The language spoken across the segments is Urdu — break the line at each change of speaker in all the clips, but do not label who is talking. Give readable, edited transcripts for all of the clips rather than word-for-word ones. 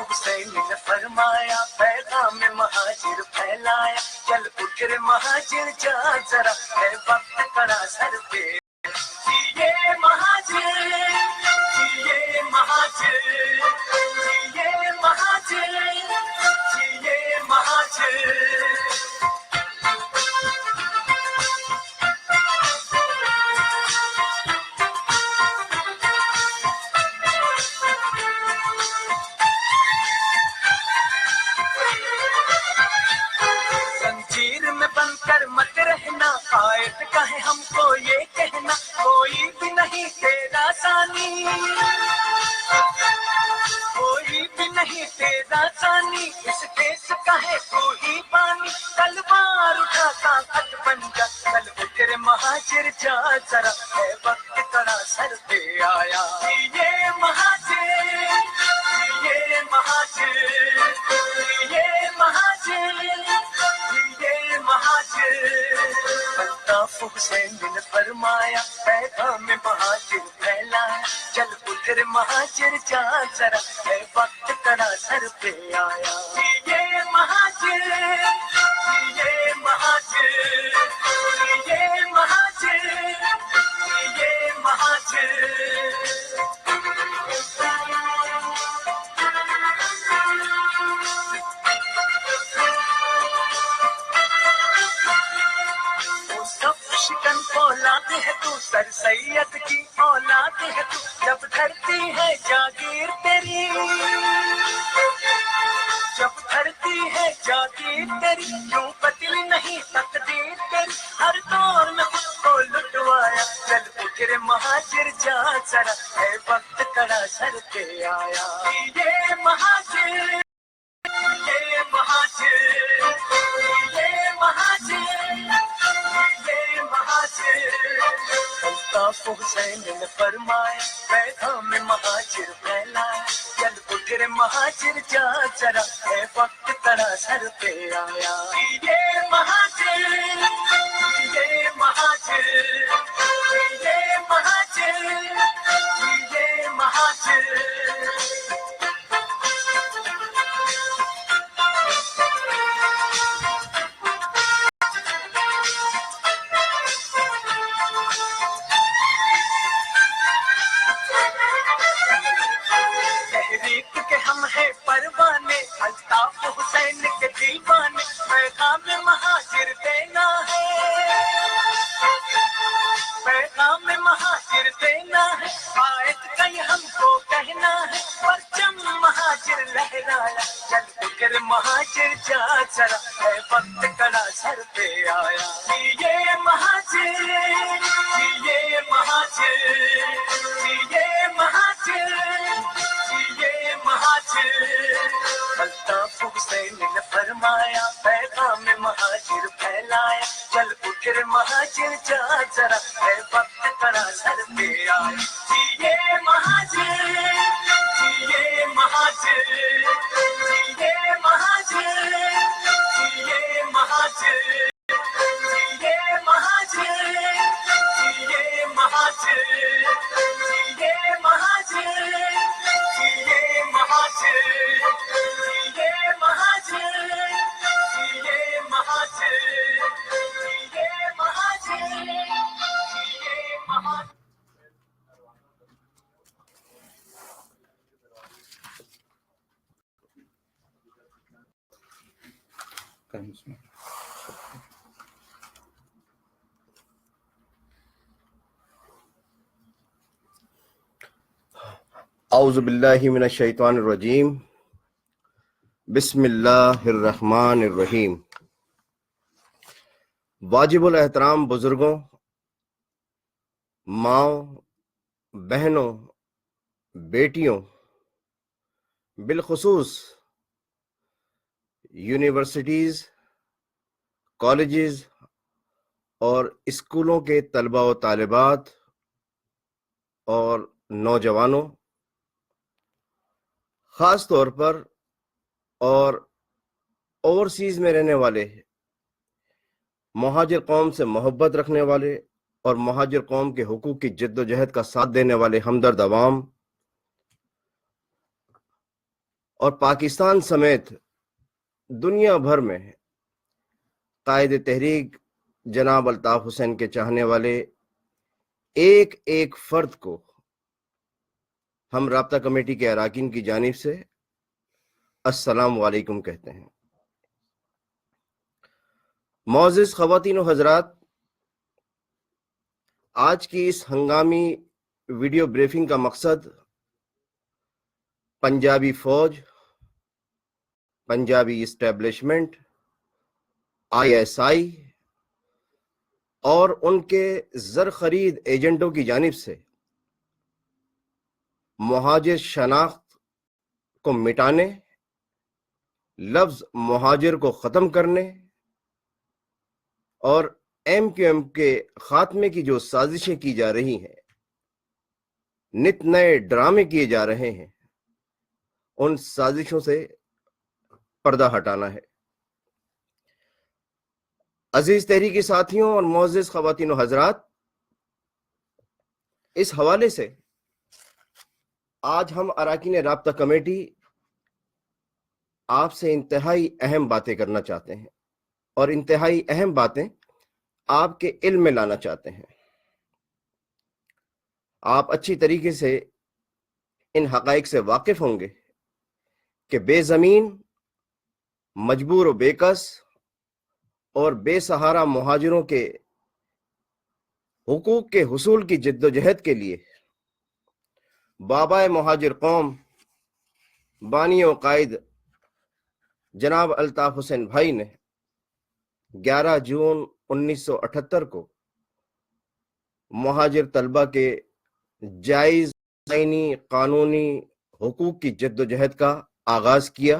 حسین نے فرمایا پیغام مہاجر پھیلایا، چل اٹھ رے مہاجر جا ذرا ہے وقت کڑا سر پہ، جیے مہاجر جیے مہاجر جیے مہاجر جیے مہاجر۔ بن کر مت رہنا، آیت کہے ہم کو یہ کہنا، کوئی بھی نہیں تیرا ثانی، کوئی بھی نہیں تیرا ثانی، اس دیس کا ہے تو ہی پانی، تلوار اٹھا طاقت بن جا، چل اٹھ رے مہاجر جا ذرا ہے وقت کڑا سر پہ آیا، یہ مہاجر یہ مہاجر یہ مہاجر یہ مہاجر۔ الطاف حسین نے فرمایا پیغام مہاجر پھیلایا، چل اٹھ رے مہاجر جا ذرا ہے وقت کڑا سر پہ آیا، یہ مہاجر یہ مہاجر یہ مہاجر یہ مہاجر۔ شکن اولاد ہے تو، سر سید کی اولاد ہے تو، جب دھرتی ہے جاگیر تیری، جب دھرتی ہے جاگیر تیری، کیوں بدل نہیں تقدیر تیری، ہر دور میں خود کو لٹوایا، چل اٹھ رے مہاجر جا ذرا ہے وقت کڑا سر پہ آیا، یہ مہاجر یہ مہاجر یہ مہاجر یہ مہاجر۔ الطاف حسین نے فرمایا پیغام مہاجر پھیلایا، چل اٹھ رے مہاجر جا ذرا ہے وقت کڑا سر پہ آیا، یہ مہاجر یہ مہاجر یہ مہاجر یہ مہاجر۔ تحریک کے ہم ہیں پروانے، الطاف حسین کے دیوانے، پیغام مہاجر دینا ہے، پیغام مہاجر دینا ہے، آیت کہیں ہم کو کہنا ہے، پرچم مہاجر لہرایا، چل اٹھ رے مہاجر جا ذرا ہے وقت کڑا سر پہ آیا، یہ مہاجر یہ مہاجر یہ مہاجر یہ مہاجر۔ الطاف حسین نے فرمایا پیغام مہاجر پھیلایا، چل اٹھ رے مہاجر جا ذرا ہے وقت کڑا سر پہ آیا، یہ مہاجر یہ مہاجر یہ مہاجر یہ مہاجر یہ مہاجر یہ مہاجر یہ مہاجر یہ مہاجر یہ مہاجر یہ مہاجر یہ مہاجر یہ مہاجر۔
اعوذ باللہ من الشیطان الرجیم، بسم اللہ الرحمن الرحیم۔ واجب الاحترام بزرگوں، ماؤں، بہنوں، بیٹیوں، بالخصوص یونیورسٹیز، کالجز اور اسکولوں کے طلباء و طالبات اور نوجوانوں، خاص طور پر اور اوورسیز میں رہنے والے مہاجر قوم سے محبت رکھنے والے اور مہاجر قوم کے حقوق کی جد و جہد کا ساتھ دینے والے ہمدرد عوام اور پاکستان سمیت دنیا بھر میں قائد تحریک جناب الطاف حسین کے چاہنے والے ایک ایک فرد کو ہم رابطہ کمیٹی کے اراکین کی جانب سے السلام علیکم کہتے ہیں۔ معزز خواتین و حضرات، آج کی اس ہنگامی ویڈیو بریفنگ کا مقصد پنجابی فوج، پنجابی اسٹیبلشمنٹ، ISI اور ان کے زر خرید ایجنٹوں کی جانب سے مہاجر شناخت کو مٹانے، لفظ مہاجر کو ختم کرنے اور MQM کے خاتمے کی جو سازشیں کی جا رہی ہیں، نت نئے ڈرامے کیے جا رہے ہیں، ان سازشوں سے پردہ ہٹانا ہے۔ عزیز تحریکی ساتھیوں اور معزز خواتین و حضرات، اس حوالے سے آج ہم اراکین رابطہ کمیٹی آپ سے انتہائی اہم باتیں کرنا چاہتے ہیں اور انتہائی اہم باتیں آپ کے علم میں لانا چاہتے ہیں۔ آپ اچھی طریقے سے ان حقائق سے واقف ہوں گے کہ بے زمین، مجبور و بے کس اور بے سہارا مہاجروں کے حقوق کے حصول کی جد و جہد کے لیے بابائے مہاجر قوم، بانی و قائد جناب الطاف حسین بھائی نے 11 جون 1978 کو مہاجر طلبہ کے جائز آئینی قانونی حقوق کی جد و جہد کا آغاز کیا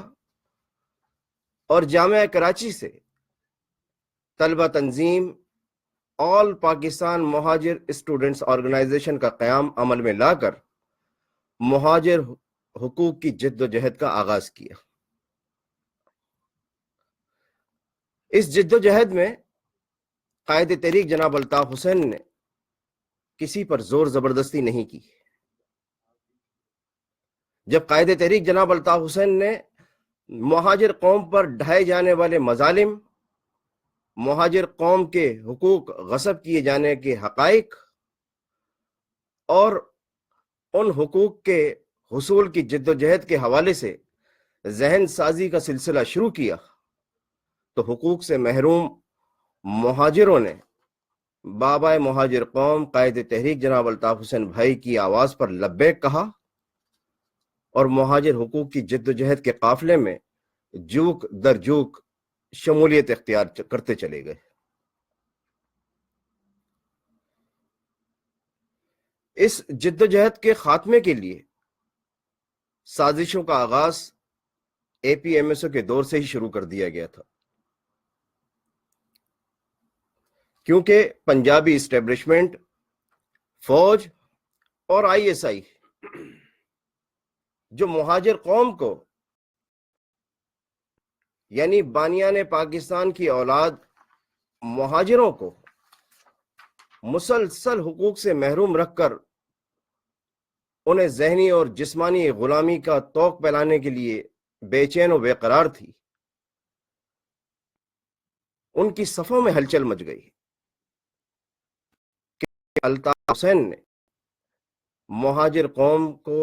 اور جامعہ کراچی سے طلبہ تنظیم آل پاکستان مہاجر اسٹوڈنٹس آرگنائزیشن کا قیام عمل میں لا کر مہاجر حقوق کی جد و جہد کا آغاز کیا۔ اس جد و جہد میں قائد تحریک جناب الطاف حسین نے کسی پر زور زبردستی نہیں کی۔ جب قائد تحریک جناب الطاف حسین نے مہاجر قوم پر ڈھائے جانے والے مظالم، مہاجر قوم کے حقوق غصب کیے جانے کے حقائق اور ان حقوق کے حصول کی جد و جہد کے حوالے سے ذہن سازی کا سلسلہ شروع کیا، تو حقوق سے محروم مہاجروں نے بابائے مہاجر قوم قائد تحریک جناب الطاف حسین بھائی کی آواز پر لبیک کہا اور مہاجر حقوق کی جد و جہد کے قافلے میں جوک در جوک شمولیت اختیار کرتے چلے گئے۔ اس جد و جہد کے خاتمے کے لیے سازشوں کا آغاز APMSO کے دور سے ہی شروع کر دیا گیا تھا، کیونکہ پنجابی اسٹیبلشمنٹ، فوج اور ISI جو مہاجر قوم کو یعنی بانیان پاکستان کی اولاد مہاجروں کو مسلسل حقوق سے محروم رکھ کر انہیں ذہنی اور جسمانی غلامی کا طوق پھیلانے کے لیے بے چین و بے قرار تھی، ان کی صفوں میں ہلچل مچ گئی کہ الطاف حسین نے مہاجر قوم کو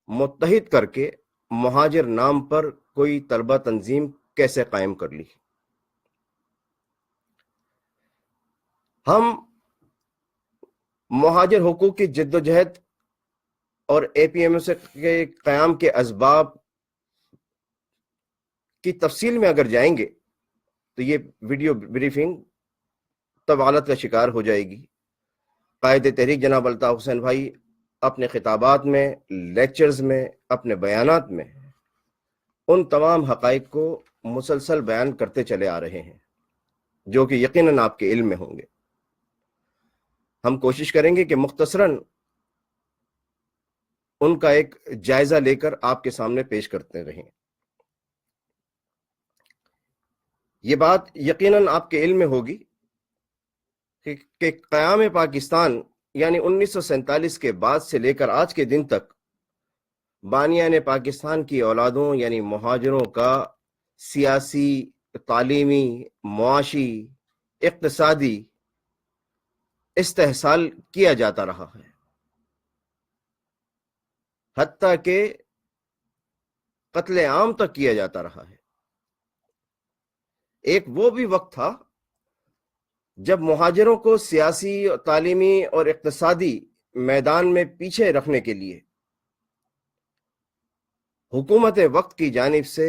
متحد کر کے مہاجر نام پر کوئی طلبہ تنظیم کیسے قائم کر لی۔ ہم مہاجر حقوق کی جد و جہد اور APMSO کے قیام کے اسباب کی تفصیل میں اگر جائیں گے تو یہ ویڈیو بریفنگ طوالت کا شکار ہو جائے گی۔ قائد تحریک جناب الطاف حسین بھائی اپنے خطابات میں، لیکچرز میں، اپنے بیانات میں ان تمام حقائق کو مسلسل بیان کرتے چلے آ رہے ہیں جو کہ یقیناً آپ کے علم میں ہوں گے. ہم کوشش کریں گے کہ مختصراً ان کا ایک جائزہ لے کر آپ کے سامنے پیش کرتے رہیں. یہ بات یقیناً آپ کے علم میں ہوگی کہ قیام پاکستان یعنی 1947 کے بعد سے لے کر آج کے دن تک بانیان پاکستان کی اولادوں یعنی مہاجروں کا سیاسی، تعلیمی، معاشی، اقتصادی استحصال کیا جاتا رہا ہے، حتیٰ کہ قتل عام تک کیا جاتا رہا ہے. ایک وہ بھی وقت تھا جب مہاجروں کو سیاسی، تعلیمی اور اقتصادی میدان میں پیچھے رکھنے کے لیے حکومت وقت کی جانب سے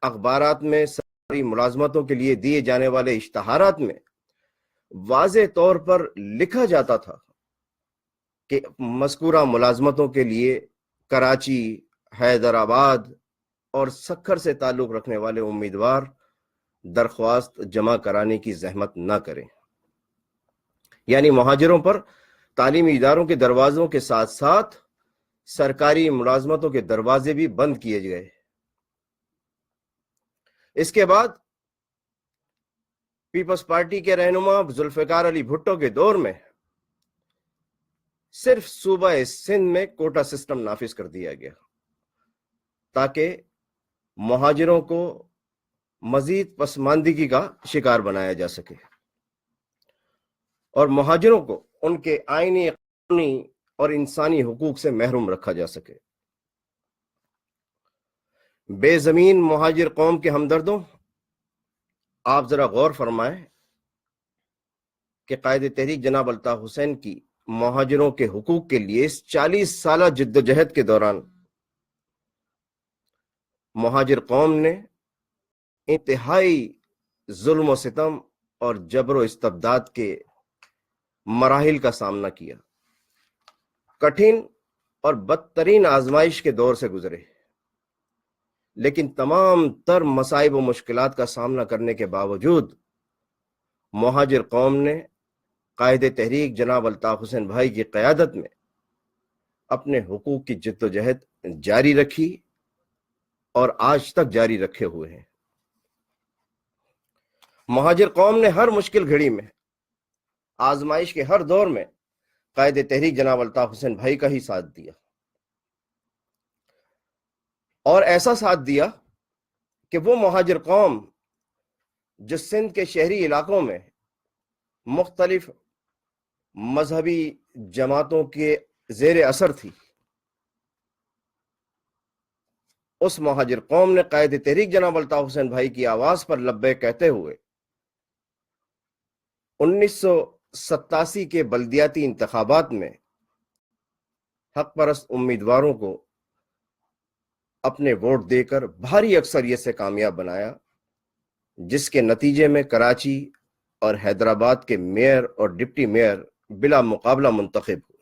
اخبارات میں سرکاری ملازمتوں کے لیے دیے جانے والے اشتہارات میں واضح طور پر لکھا جاتا تھا کہ مذکورہ ملازمتوں کے لیے کراچی، حیدرآباد اور سکھر سے تعلق رکھنے والے امیدوار درخواست جمع کرانے کی زحمت نہ کریں. یعنی مہاجروں پر تعلیمی اداروں کے دروازوں کے ساتھ ساتھ سرکاری ملازمتوں کے دروازے بھی بند کیے گئے. اس کے بعد پیپلز پارٹی کے رہنما ذوالفقار علی بھٹو کے دور میں صرف صوبہ سندھ میں کوٹا سسٹم نافذ کر دیا گیا تاکہ مہاجروں کو مزید پسماندگی کا شکار بنایا جا سکے اور مہاجروں کو ان کے آئینی، قانونی اور انسانی حقوق سے محروم رکھا جا سکے. بے زمین مہاجر قوم کے ہمدردوں، آپ ذرا غور فرمائیں کہ قائد تحریک جناب الطاف حسین کی مہاجروں کے حقوق کے لیے اس 40 سالہ جدوجہد کے دوران مہاجر قوم نے انتہائی ظلم و ستم اور جبر و استبداد کے مراحل کا سامنا کیا، کٹھن اور بدترین آزمائش کے دور سے گزرے. لیکن تمام تر مصائب و مشکلات کا سامنا کرنے کے باوجود مہاجر قوم نے قائد تحریک جناب الطاف حسین بھائی کی قیادت میں اپنے حقوق کی جدوجہد جاری رکھی اور آج تک جاری رکھے ہوئے ہیں. مہاجر قوم نے ہر مشکل گھڑی میں، آزمائش کے ہر دور میں قائد تحریک جناب الطاف حسین بھائی کا ہی ساتھ دیا، اور ایسا ساتھ دیا کہ وہ مہاجر قوم جو سندھ کے شہری علاقوں میں مختلف مذہبی جماعتوں کے زیر اثر تھی، اس مہاجر قوم نے قائد تحریک جناب الطاف حسین بھائی کی آواز پر لبیک کہتے ہوئے 1987 کے بلدیاتی انتخابات میں حق پرست امیدواروں کو اپنے ووٹ دے کر بھاری اکثریت سے کامیاب بنایا، جس کے نتیجے میں کراچی اور حیدرآباد کے میئر اور ڈپٹی میئر بلا مقابلہ منتخب ہوئے.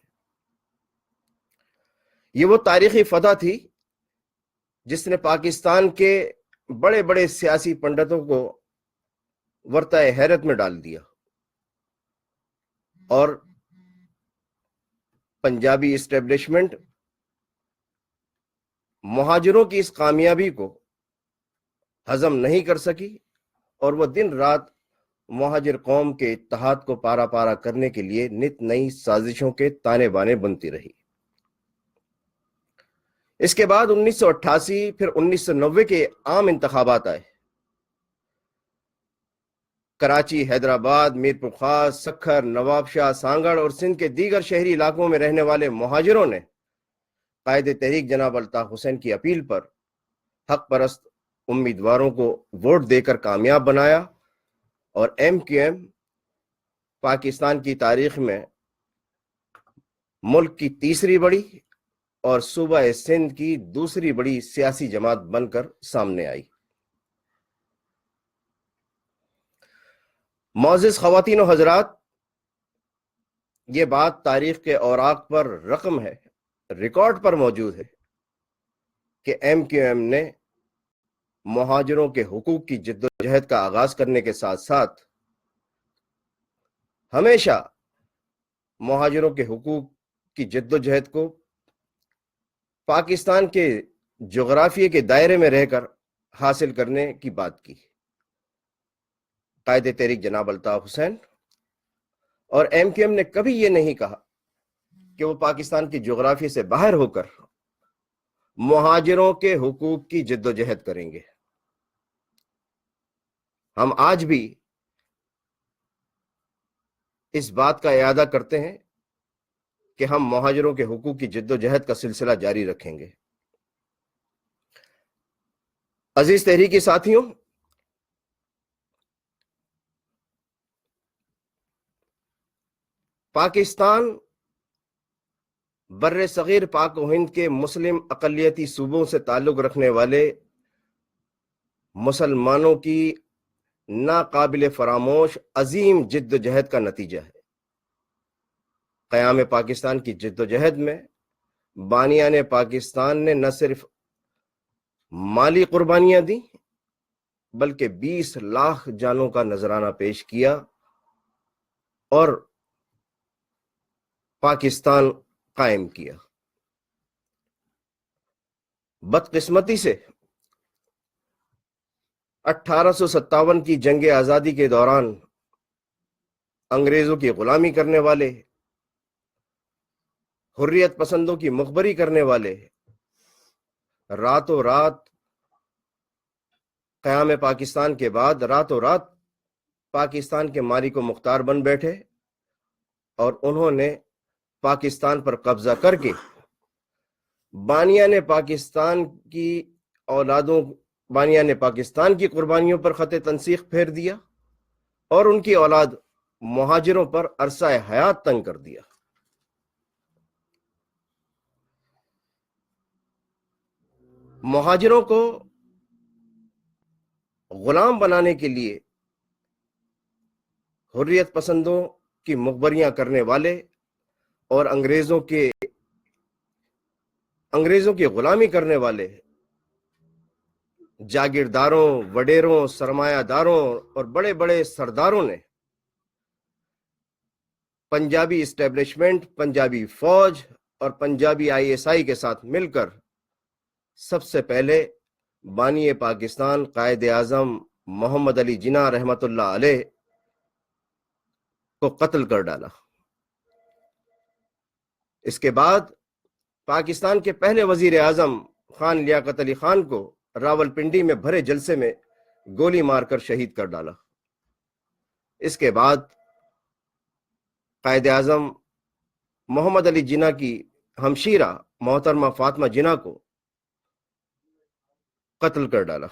یہ وہ تاریخی فتح تھی جس نے پاکستان کے بڑے بڑے سیاسی پنڈتوں کو ورطۂ حیرت میں ڈال دیا، اور پنجابی اسٹیبلشمنٹ مہاجروں کی اس کامیابی کو ہضم نہیں کر سکی، اور وہ دن رات مہاجر قوم کے اتحاد کو پارا پارا کرنے کے لیے نت نئی سازشوں کے تانے بانے بنتی رہی. اس کے بعد 1988 پھر 1990 کے عام انتخابات آئے. کراچی، حیدرآباد، میرپور خاص، سکھر، نواب شاہ، سانگڑ اور سندھ کے دیگر شہری علاقوں میں رہنے والے مہاجروں نے قائد تحریک جناب الطاف حسین کی اپیل پر حق پرست امیدواروں کو ووٹ دے کر کامیاب بنایا، اور ایم کیو ایم پاکستان کی تاریخ میں ملک کی تیسری بڑی اور صوبہ سندھ کی دوسری بڑی سیاسی جماعت بن کر سامنے آئی. معزز خواتین و حضرات، یہ بات تاریخ کے اوراق پر رقم ہے، ریکارڈ پر موجود ہے کہ ایم کیو ایم نے مہاجروں کے حقوق کی جدوجہد کا آغاز کرنے کے ساتھ ساتھ ہمیشہ مہاجروں کے حقوق کی جد و جہد کو پاکستان کے جغرافیے کے دائرے میں رہ کر حاصل کرنے کی بات کی۔ قائد تحریک جناب الطاف حسین اور ایم کیو ایم نے کبھی یہ نہیں کہا کہ وہ پاکستان کی جغرافیے سے باہر ہو کر مہاجروں کے حقوق کی جد و جہد کریں گے۔ ہم آج بھی اس بات کا اعادہ کرتے ہیں کہ ہم مہاجروں کے حقوق کی جد و جہد کا سلسلہ جاری رکھیں گے۔ عزیز تحریکی ساتھیوں، پاکستان بر صغیر پاک و ہند کے مسلم اقلیتی صوبوں سے تعلق رکھنے والے مسلمانوں کی ناقابل فراموش عظیم جد و جہد کا نتیجہ ہے۔ قیام پاکستان کی جد و جہد میں بانیان پاکستان نے نہ صرف مالی قربانیاں دیں بلکہ 20 لاکھ جانوں کا نذرانہ پیش کیا اور پاکستان قائم کیا۔ بدقسمتی سے 1857 کی جنگ آزادی کے دوران انگریزوں کی غلامی کرنے والے، حریت پسندوں کی مخبری کرنے والے راتوں رات قیام پاکستان کے بعد راتوں رات پاکستان کے مالک و مختار بن بیٹھے اور انہوں نے پاکستان پر قبضہ کر کے بانیان پاکستان کی اولادوں، بانیان پاکستان کی قربانیوں پر خط تنسیق پھیر دیا اور ان کی اولاد مہاجروں پر عرصہ حیات تنگ کر دیا۔ مہاجروں کو غلام بنانے کے لیے حریت پسندوں کی مخبریاں کرنے والے اور انگریزوں کی غلامی کرنے والے جاگیرداروں، وڈیروں، سرمایہ داروں اور بڑے بڑے سرداروں نے پنجابی اسٹیبلشمنٹ، پنجابی فوج اور پنجابی ISI کے ساتھ مل کر سب سے پہلے بانی پاکستان قائد اعظم محمد علی جناح رحمت اللہ علیہ کو قتل کر ڈالا۔ اس کے بعد پاکستان کے پہلے وزیر اعظم خان لیاقت علی خان کو راولپنڈی میں بھرے جلسے میں گولی مار کر شہید کر ڈالا۔ اس کے بعد قائد اعظم محمد علی جناح کی ہمشیرہ محترمہ فاطمہ جناح کو قتل کر ڈالا۔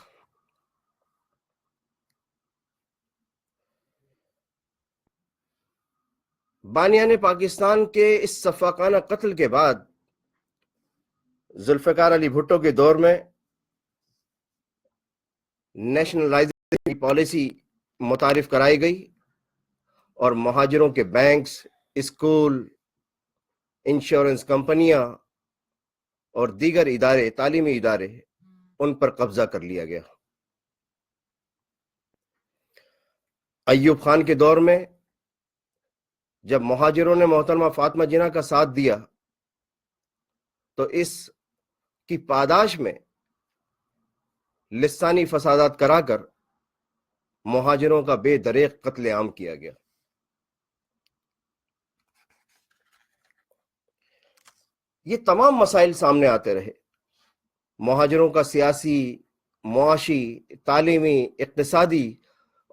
بانیان پاکستان کے اس سفاکانہ قتل کے بعد ذوالفقار علی بھٹو کے دور میں نیشنلائزیشن کی پالیسی متعارف کرائی گئی اور مہاجروں کے بینکس، اسکول، انشورنس کمپنیاں اور دیگر ادارے، تعلیمی ادارے، ان پر قبضہ کر لیا گیا۔ ایوب خان کے دور میں جب مہاجروں نے محترمہ فاطمہ جناح کا ساتھ دیا تو اس کی پاداش میں لسانی فسادات کرا کر مہاجروں کا بے دریغ قتل عام کیا گیا۔ یہ تمام مسائل سامنے آتے رہے، مہاجروں کا سیاسی، معاشی، تعلیمی، اقتصادی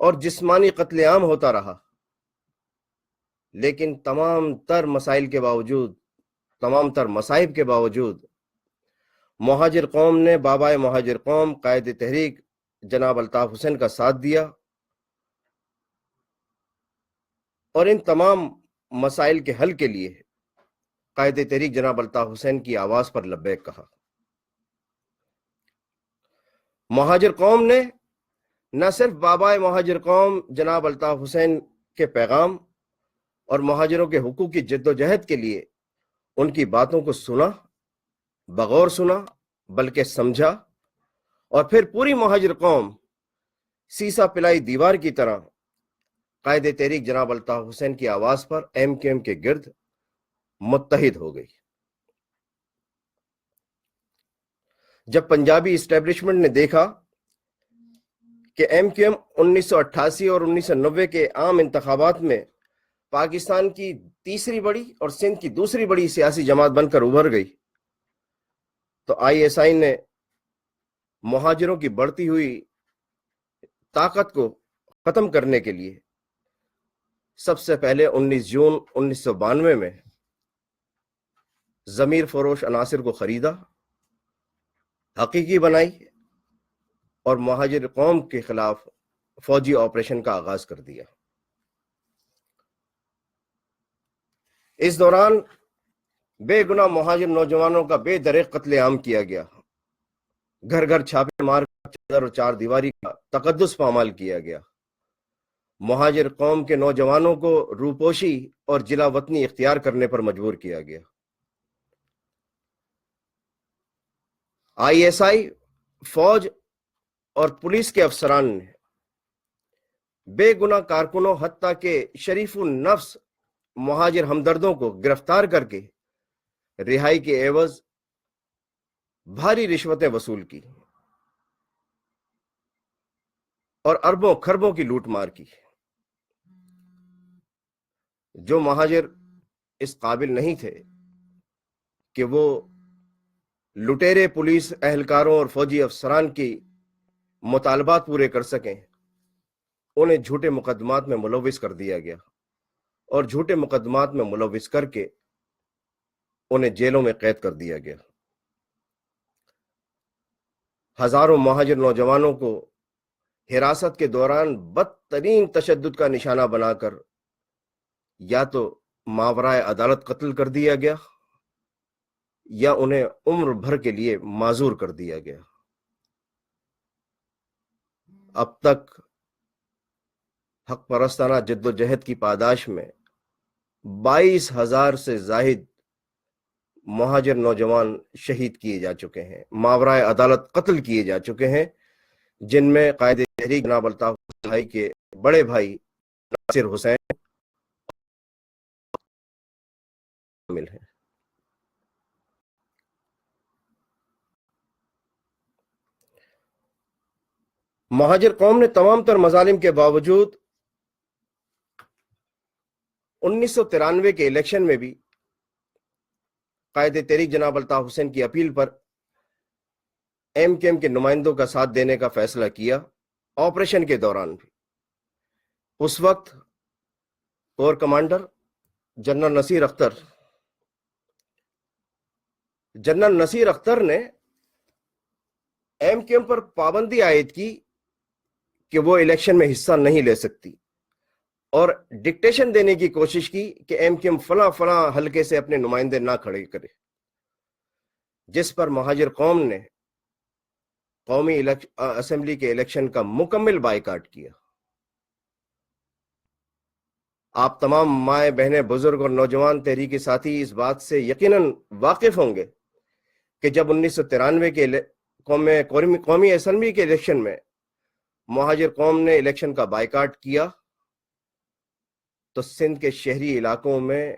اور جسمانی قتل عام ہوتا رہا، لیکن تمام تر مسائل کے باوجود، تمام تر مصائب کے باوجود مہاجر قوم نے بابائے مہاجر قوم قائد تحریک جناب الطاف حسین کا ساتھ دیا اور ان تمام مسائل کے حل کے لیے قائد تحریک جناب الطاف حسین کی آواز پر لبیک کہا۔ مہاجر قوم نے نہ صرف بابائے مہاجر قوم جناب الطاف حسین کے پیغام اور مہاجروں کے حقوق کی جد و جہد کے لیے ان کی باتوں کو سنا، بغور سنا، بلکہ سمجھا، اور پھر پوری مہاجر قوم سیسا پلائی دیوار کی طرح قائد تحریک جناب الطاف حسین کی آواز پر ایم کیو ایم کے گرد متحد ہو گئی۔ جب پنجابی اسٹیبلشمنٹ نے دیکھا کہ ایم کیو ایم 1988 اور 1990 کے عام انتخابات میں پاکستان کی تیسری بڑی اور سندھ کی دوسری بڑی سیاسی جماعت بن کر ابھر گئی، تو آئی ایس آئی نے مہاجروں کی بڑھتی ہوئی طاقت کو ختم کرنے کے لیے سب سے پہلے 19 جون 1992 میں ضمیر فروش عناصر کو خریدا، حقیقی بنائی اور مہاجر قوم کے خلاف فوجی آپریشن کا آغاز کر دیا۔ اس دوران بے گناہ مہاجر نوجوانوں کا بے دریغ قتل عام کیا گیا، گھر گھر چھاپے مار کر چادر و چار دیواری کا تقدس پامال کیا گیا، مہاجر قوم کے نوجوانوں کو روپوشی اور جلا وطنی اختیار کرنے پر مجبور کیا گیا۔ آئی ایس آئی، فوج اور پولیس کے افسران نے بے گناہ کارکنوں حتیٰ کہ شریف النفس مہاجر ہمدردوں کو گرفتار کر کے رہائی کے عوض بھاری رشوتیں وصول کی اور اربوں خربوں کی لوٹ مار کی۔ جو مہاجر اس قابل نہیں تھے کہ وہ لٹیرے پولیس اہلکاروں اور فوجی افسران کی مطالبات پورے کر سکیں، انہیں جھوٹے مقدمات میں ملوث کر دیا گیا اور جھوٹے مقدمات میں ملوث کر کے انہیں جیلوں میں قید کر دیا گیا۔ ہزاروں مہاجر نوجوانوں کو حراست کے دوران بدترین تشدد کا نشانہ بنا کر یا تو ماورائے عدالت قتل کر دیا گیا یا انہیں عمر بھر کے لیے معذور کر دیا گیا۔ اب تک حق پرستانہ جد و جہد کی پاداش میں 22,000 سے زائد مہاجر نوجوان شہید کیے جا چکے ہیں، ماورائے عدالت قتل کیے جا چکے ہیں، جن میں قائد تحریک جناب الطاف حسین کے بڑے بھائی ناصر حسین شامل ہیں۔ مہاجر قوم نے تمام تر مظالم کے باوجود 1993 کے الیکشن میں بھی قائد تحریک جناب الطاف حسین کی اپیل پر ایم کیو ایم کے نمائندوں کا ساتھ دینے کا فیصلہ کیا۔ آپریشن کے دوران بھی اس وقت corps commander general Nasir Akhtar نے ایم کیو ایم پر پابندی عائد کی کہ وہ الیکشن میں حصہ نہیں لے سکتی اور ڈکٹیشن دینے کی کوشش کی کہ ایم کیو ایم فلاں فلاں حلقے سے اپنے نمائندے نہ کھڑے کرے، جس پر مہاجر قوم نے قومی اسمبلی کے الیکشن کا مکمل بائیکاٹ کیا۔ آپ تمام مائیں بہنیں بزرگ اور نوجوان تحریکی ساتھی اس بات سے یقیناً واقف ہوں گے کہ جب 1993 کے قومی اسمبلی کے الیکشن میں مہاجر قوم نے الیکشن کا بائیکاٹ کیا تو سندھ کے شہری علاقوں میں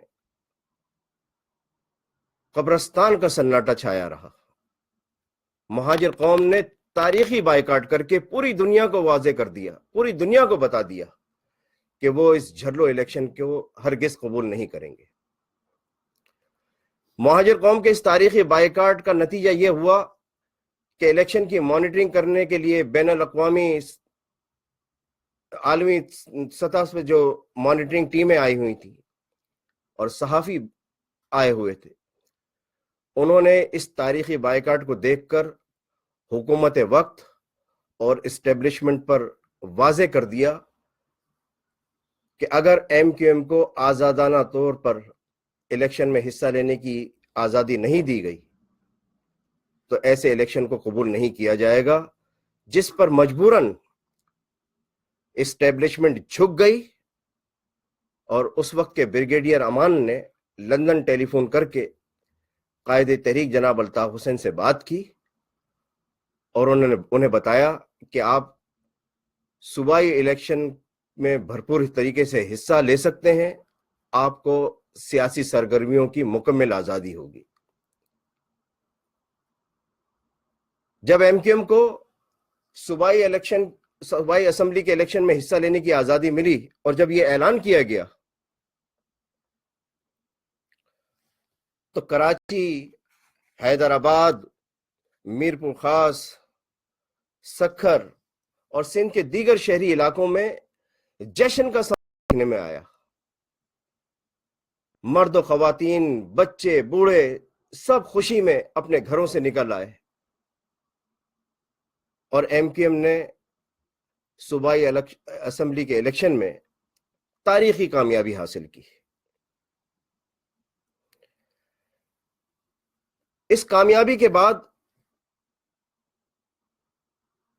قبرستان کا سناٹا چھایا رہا۔ مہاجر قوم نے تاریخی بائیکاٹ کر کے پوری دنیا کو واضح کر دیا، پوری دنیا کو بتا دیا کہ وہ اس جھرلو الیکشن کو ہرگز قبول نہیں کریں گے۔ مہاجر قوم کے اس تاریخی بائیکاٹ کا نتیجہ یہ ہوا کہ الیکشن کی مانیٹرنگ کرنے کے لیے بین الاقوامی عالمی سطح پہ جو مانیٹرنگ ٹیمیں آئی ہوئی تھیں اور صحافی آئے ہوئے تھے، انہوں نے اس تاریخی بائیکاٹ کو دیکھ کر حکومت وقت اور اسٹیبلشمنٹ پر واضح کر دیا کہ اگر ایم کیو ایم کو آزادانہ طور پر الیکشن میں حصہ لینے کی آزادی نہیں دی گئی تو ایسے الیکشن کو قبول نہیں کیا جائے گا، جس پر مجبوراً اسٹیبلشمنٹ جھک گئی اور اس وقت کے بریگیڈیئر امان نے لندن ٹیلی فون کر کے قائد تحریک جناب الطاف حسین سے بات کی اور انہیں بتایا کہ آپ صوبائی الیکشن میں بھرپور طریقے سے حصہ لے سکتے ہیں. آپ کو سیاسی سرگرمیوں کی مکمل آزادی ہوگی. جب ایم کیو ایم کو صوبائی اسمبلی کے الیکشن میں حصہ لینے کی آزادی ملی اور جب یہ اعلان کیا گیا تو کراچی، حیدرآباد، میرپور خاص، سکھر اور سندھ کے دیگر شہری علاقوں میں جشن کا سماں دیکھنے میں آیا. مرد و خواتین، بچے، بوڑھے سب خوشی میں اپنے گھروں سے نکل آئے اور ایم کیو ایم نے صوبائی اسمبلی کے الیکشن میں تاریخی کامیابی حاصل کی. اس کامیابی کے بعد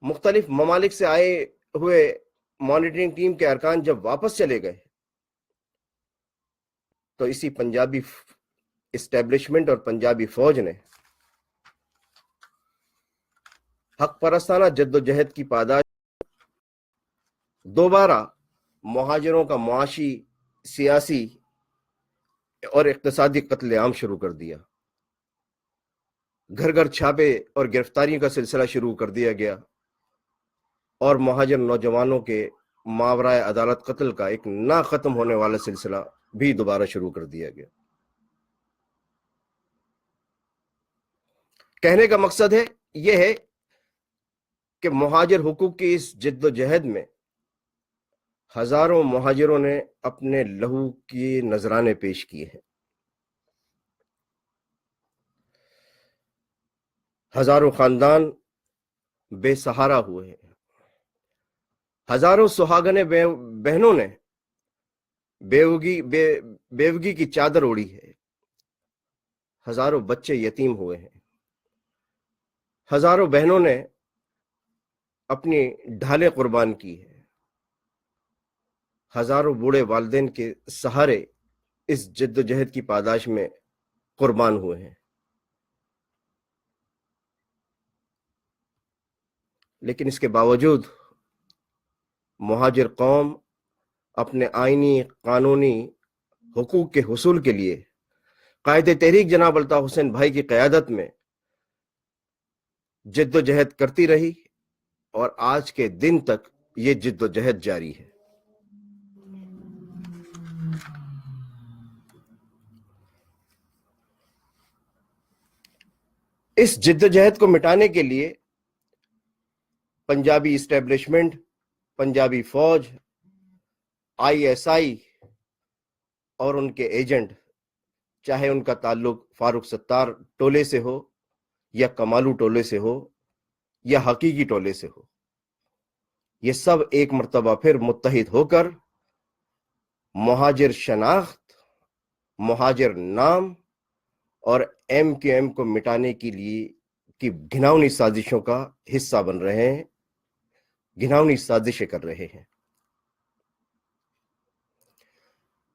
مختلف ممالک سے آئے ہوئے مانیٹرنگ ٹیم کے ارکان جب واپس چلے گئے تو اسی پنجابی اسٹیبلشمنٹ اور پنجابی فوج نے حق پرستانہ جد و جہد کی پاداش دوبارہ مہاجروں کا معاشی، سیاسی اور اقتصادی قتل عام شروع کر دیا. گھر گھر چھاپے اور گرفتاریوں کا سلسلہ شروع کر دیا گیا اور مہاجر نوجوانوں کے ماورائے عدالت قتل کا ایک نہ ختم ہونے والا سلسلہ بھی دوبارہ شروع کر دیا گیا. کہنے کا مقصد یہ ہے کہ مہاجر حقوق کی اس جد و جہد میں ہزاروں مہاجروں نے اپنے لہو کی نذرانے پیش کیے ہیں. ہزاروں خاندان بے سہارا ہوئے ہیں. ہزاروں سہاگنے بہنوں نے بیوگی کی چادر اوڑھی ہے. ہزاروں بچے یتیم ہوئے ہیں. ہزاروں بہنوں نے اپنی ڈھالیں قربان کی ہے. ہزاروں بوڑھے والدین کے سہارے اس جد و جہد کی پاداش میں قربان ہوئے ہیں. لیکن اس کے باوجود مہاجر قوم اپنے آئینی قانونی حقوق کے حصول کے لیے قائد تحریک جناب الطاف حسین بھائی کی قیادت میں جد و جہد کرتی رہی اور آج کے دن تک یہ جد و جہد جاری ہے. اس جد و جہد کو مٹانے کے لیے پنجابی اسٹیبلشمنٹ، پنجابی فوج، آئی ایس آئی اور ان کے ایجنٹ، چاہے ان کا تعلق فاروق ستار ٹولے سے ہو یا کمالو ٹولے سے ہو یا حقیقی ٹولے سے ہو، یہ سب ایک مرتبہ پھر متحد ہو کر مہاجر شناخت، مہاجر نام اور ایم کیو ایم کو مٹانے کے لیے کی گھناؤنی سازشوں کا حصہ بن رہے ہیں، گھناؤنی سازشیں کر رہے ہیں.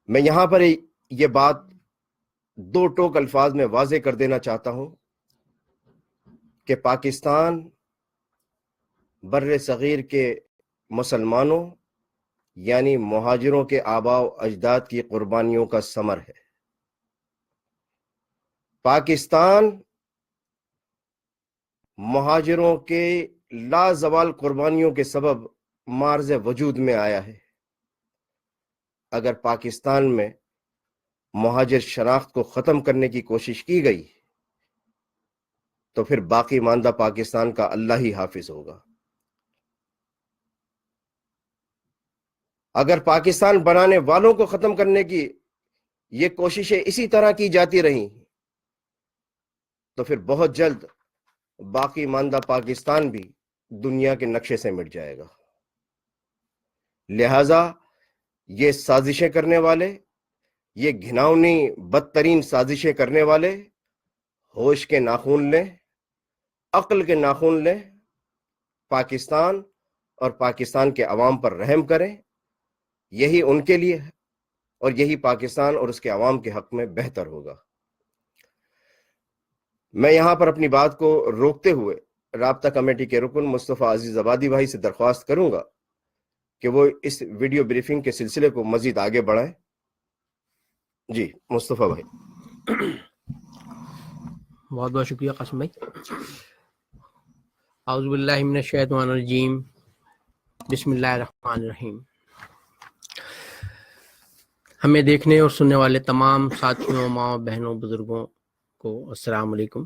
میں یہاں پر یہ بات دو ٹوک الفاظ میں واضح کر دینا چاہتا ہوں کہ پاکستان بر صغیر کے مسلمانوں یعنی مہاجروں کے آباء و اجداد کی قربانیوں کا ثمر ہے. پاکستان مہاجروں کے لازوال قربانیوں کے سبب معرض وجود میں آیا ہے. اگر پاکستان میں مہاجر شناخت کو ختم کرنے کی کوشش کی گئی تو پھر باقی ماندہ پاکستان کا اللہ ہی حافظ ہوگا. اگر پاکستان بنانے والوں کو ختم کرنے کی یہ کوششیں اسی طرح کی جاتی رہیں تو پھر بہت جلد باقی ماندہ پاکستان بھی دنیا کے نقشے سے مٹ جائے گا. لہذا یہ سازشیں کرنے والے، یہ گھناؤنی بدترین سازشیں کرنے والے ہوش کے ناخن لیں، عقل کے ناخن لیں، پاکستان اور پاکستان کے عوام پر رحم کریں. یہی ان کے لیے ہے اور یہی پاکستان اور اس کے عوام کے حق میں بہتر ہوگا. میں یہاں پر اپنی بات کو روکتے ہوئے رابطہ کمیٹی کے رکن مصطفیٰ عزیز آبادی بھائی سے درخواست کروں گا کہ وہ اس ویڈیو بریفنگ کے سلسلے کو مزید آگے بڑھائیں. جی مصطفیٰ بھائی.
بہت بہت شکریہ قاسم بھائی. اعوذ باللہ من الشیطان الرجیم، بسم اللہ الرحمن الرحیم. ہمیں دیکھنے اور سننے والے تمام ساتھیوں، ماں بہنوں، بزرگوں کو السلام علیکم.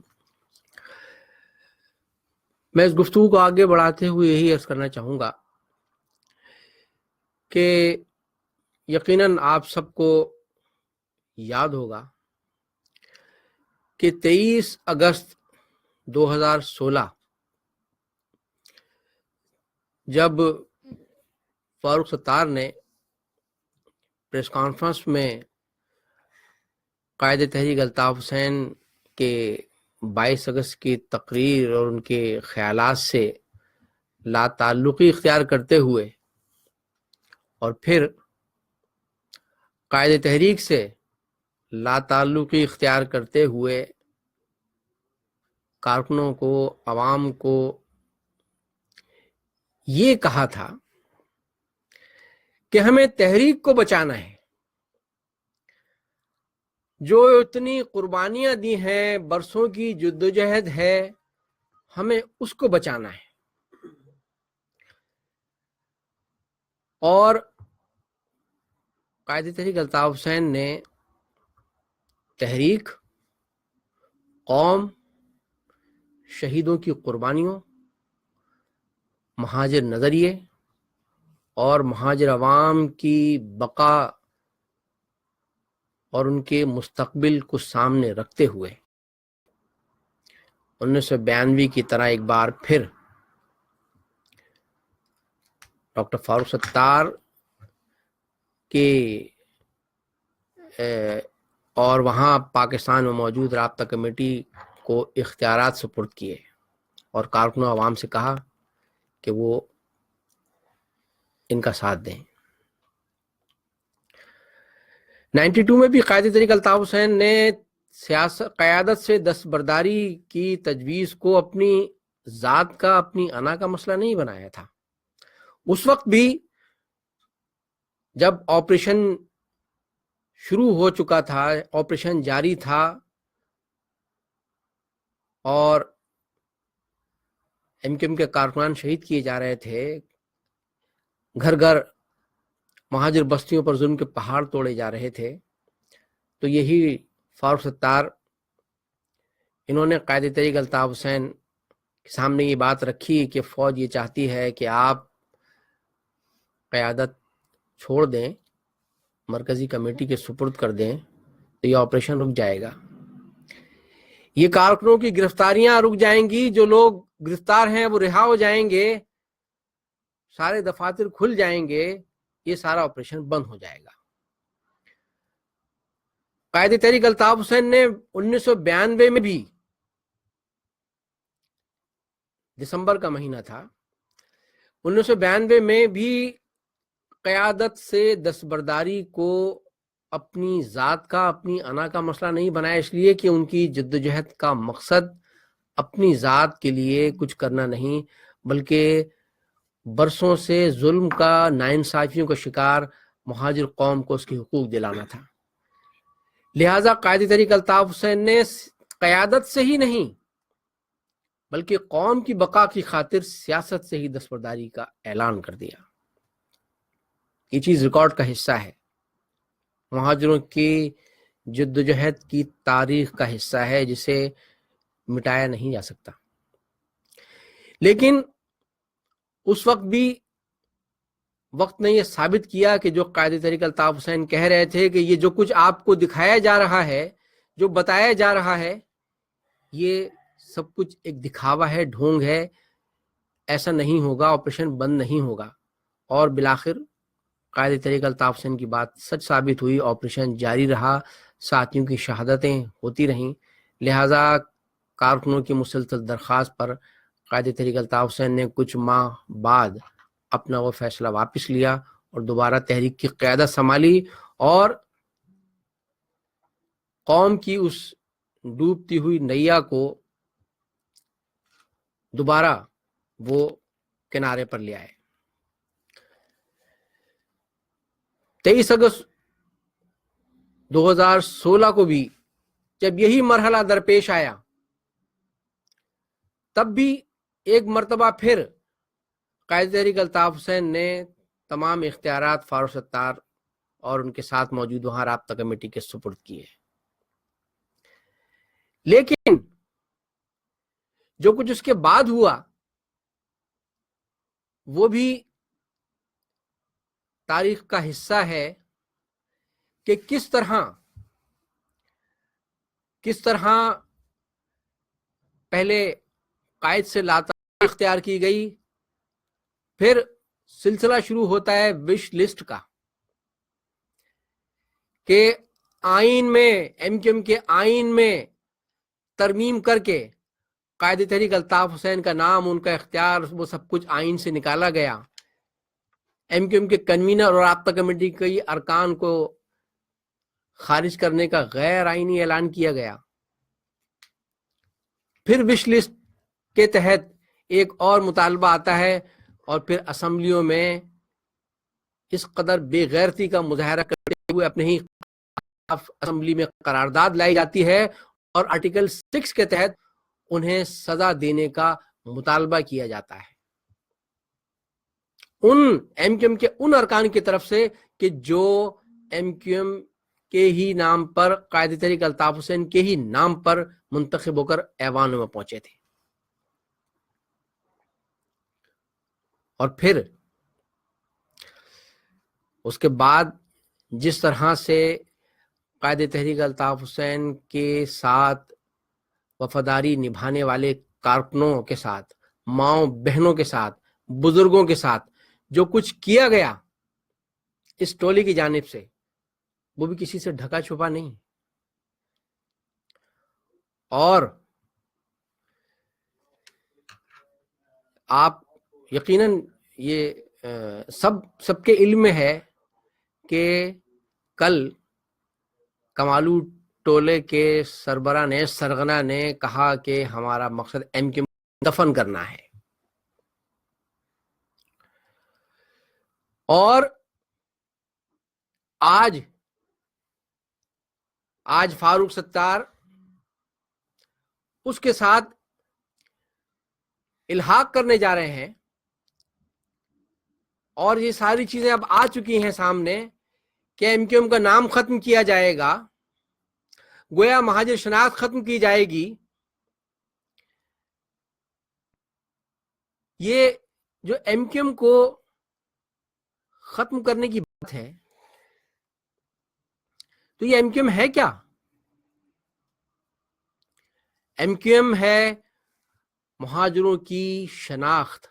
میں اس گفتگو کو آگے بڑھاتے ہوئے یہی عرض کرنا چاہوں گا کہ یقیناً آپ سب کو یاد ہوگا کہ 23 اگست 2016 جب فاروق ستار نے پریس کانفرنس میں قائد تحریک الطاف حسین کے 22 اگست کی تقریر اور ان کے خیالات سے لا تعلقی اختیار کرتے ہوئے اور پھر قائد تحریک سے لا تعلقی اختیار کرتے ہوئے کارکنوں کو، عوام کو یہ کہا تھا کہ ہمیں تحریک کو بچانا ہے، جو اتنی قربانیاں دی ہیں، برسوں کی جدوجہد ہے، ہمیں اس کو بچانا ہے. اور قائد تحریک الطاف حسین نے تحریک، قوم، شہیدوں کی قربانیوں، مہاجر نظریے اور مہاجر عوام کی بقا اور ان کے مستقبل کو سامنے رکھتے ہوئے 1992 کی طرح ایک بار پھر ڈاکٹر فاروق ستار کے اور وہاں پاکستان میں موجود رابطہ کمیٹی کو اختیارات سپرد کیے اور کارکنوں عوام سے کہا کہ وہ ان کا ساتھ دیں. 92 میں بھی قائد تحریک الطاف حسین نے قیادت سے دستبرداری کی تجویز کو اپنی ذات کا، اپنی انا کا مسئلہ نہیں بنایا تھا. اس وقت بھی جب آپریشن شروع ہو چکا تھا، آپریشن جاری تھا اور ایم کیو ایم کے کارکنان شہید کیے جا رہے تھے، گھر گھر مہاجر بستیوں پر ظلم کے پہاڑ توڑے جا رہے تھے، تو یہی فاروق ستار انہوں نے قائد تحریک الطاف حسین کے سامنے یہ بات رکھی کہ فوج یہ چاہتی ہے کہ آپ قیادت چھوڑ دیں، مرکزی کمیٹی کے سپرد کر دیں تو یہ آپریشن رک جائے گا، یہ کارکنوں کی گرفتاریاں رک جائیں گی، جو لوگ گرفتار ہیں وہ رہا ہو جائیں گے، سارے دفاتر کھل جائیں گے، یہ سارا آپریشن بند ہو جائے گا. قائد تحریک الطاف حسین نے 1992 میں بھی، دسمبر کا مہینہ تھا، 1992 میں بھی قیادت سے دستبرداری کو اپنی ذات کا، اپنی انا کا مسئلہ نہیں بنایا، اس لیے کہ ان کی جدوجہد کا مقصد اپنی ذات کے لیے کچھ کرنا نہیں، بلکہ برسوں سے ظلم کا، ناانصافیوں کا شکار مہاجر قوم کو اس کے حقوق دلانا تھا. لہٰذا قائد تحریک الطاف حسین نے قیادت سے ہی نہیں بلکہ قوم کی بقا کی خاطر سیاست سے ہی دستبرداری کا اعلان کر دیا. یہ چیز ریکارڈ کا حصہ ہے، مہاجروں کی جدوجہد کی تاریخ کا حصہ ہے، جسے مٹایا نہیں جا سکتا. لیکن اس وقت بھی وقت نے یہ ثابت کیا کہ جو قائد تحریک الطاف حسین کہہ رہے تھے کہ یہ جو کچھ آپ کو دکھایا جا رہا ہے، جو بتایا جا رہا ہے، یہ سب کچھ ایک دکھاوا ہے، ڈھونگ ہے، ایسا نہیں ہوگا، آپریشن بند نہیں ہوگا. اور بالآخر قائد تحریک الطاف حسین کی بات سچ ثابت ہوئی، آپریشن جاری رہا، ساتھیوں کی شہادتیں ہوتی رہیں. لہٰذا کارکنوں کی مسلسل درخواست پر قائد تحریک الطاف حسین نے کچھ ماہ بعد اپنا وہ فیصلہ واپس لیا اور دوبارہ تحریک کی قیادت سنبھالی اور قوم کی اس ڈوبتی ہوئی نیا کو دوبارہ وہ کنارے پر لے آئے. 23 اگست 2016 کو بھی جب یہی مرحلہ درپیش آیا تب بھی ایک مرتبہ پھر قائد تحریک الطاف حسین نے تمام اختیارات فاروق ستار اور ان کے ساتھ موجود وہاں رابطہ کمیٹی کے سپرد کیے. لیکن جو کچھ اس کے بعد ہوا وہ بھی تاریخ کا حصہ ہے کہ کس طرح پہلے قائد سے لاتعلقی اختیار کی گئی، پھر سلسلہ شروع ہوتا ہے وش لسٹ کا کہ آئین میں ایم کیو ایم کے آئین میں ترمیم کر کے قائد تحریک الطاف حسین کا نام، ان کا اختیار، وہ سب کچھ آئین سے نکالا گیا. ایم کیو ایم کے کنوینر اور رابطہ کمیٹی کے ارکان کو خارج کرنے کا غیر آئینی اعلان کیا گیا. پھر وش لسٹ کے تحت ایک اور مطالبہ آتا ہے اور پھر اسمبلیوں میں اس قدر بے غیرتی کا مظاہرہ کرتے ہوئے اپنے ہی اسمبلی میں قرارداد لائی جاتی ہے اور آرٹیکل 6 کے تحت انہیں سزا دینے کا مطالبہ کیا جاتا ہے ان ایم کیو ایم کے ان ارکان کی طرف سے کہ جو ایم کیو ایم کے ہی نام پر، قائد تحریک الطاف حسین کے ہی نام پر منتخب ہو کر ایوانوں میں پہنچے تھے. اور پھر اس کے بعد جس طرح سے قائد تحریک الطاف حسین کے ساتھ وفاداری نبھانے والے کارکنوں کے ساتھ، ماؤں بہنوں کے ساتھ، بزرگوں کے ساتھ جو کچھ کیا گیا اس ٹولی کی جانب سے، وہ بھی کسی سے ڈھکا چھپا نہیں. اور آپ یقیناً یہ سب کے علم میں ہے کہ کل کمالو ٹولے کے سربراہ نے، سرغنہ نے کہا کہ ہمارا مقصد ایم کیو ایم دفن کرنا ہے. اور آج فاروق ستار اس کے ساتھ الحاق کرنے جا رہے ہیں اور یہ ساری چیزیں اب آ چکی ہیں سامنے کہ ایم کیو ایم کا نام ختم کیا جائے گا، گویا مہاجر شناخت ختم کی جائے گی. یہ جو ایم کیو ایم کو ختم کرنے کی بات ہے تو یہ ایم کیو ایم ہے کیا؟ ایم کیو ایم ہے مہاجروں کی شناخت،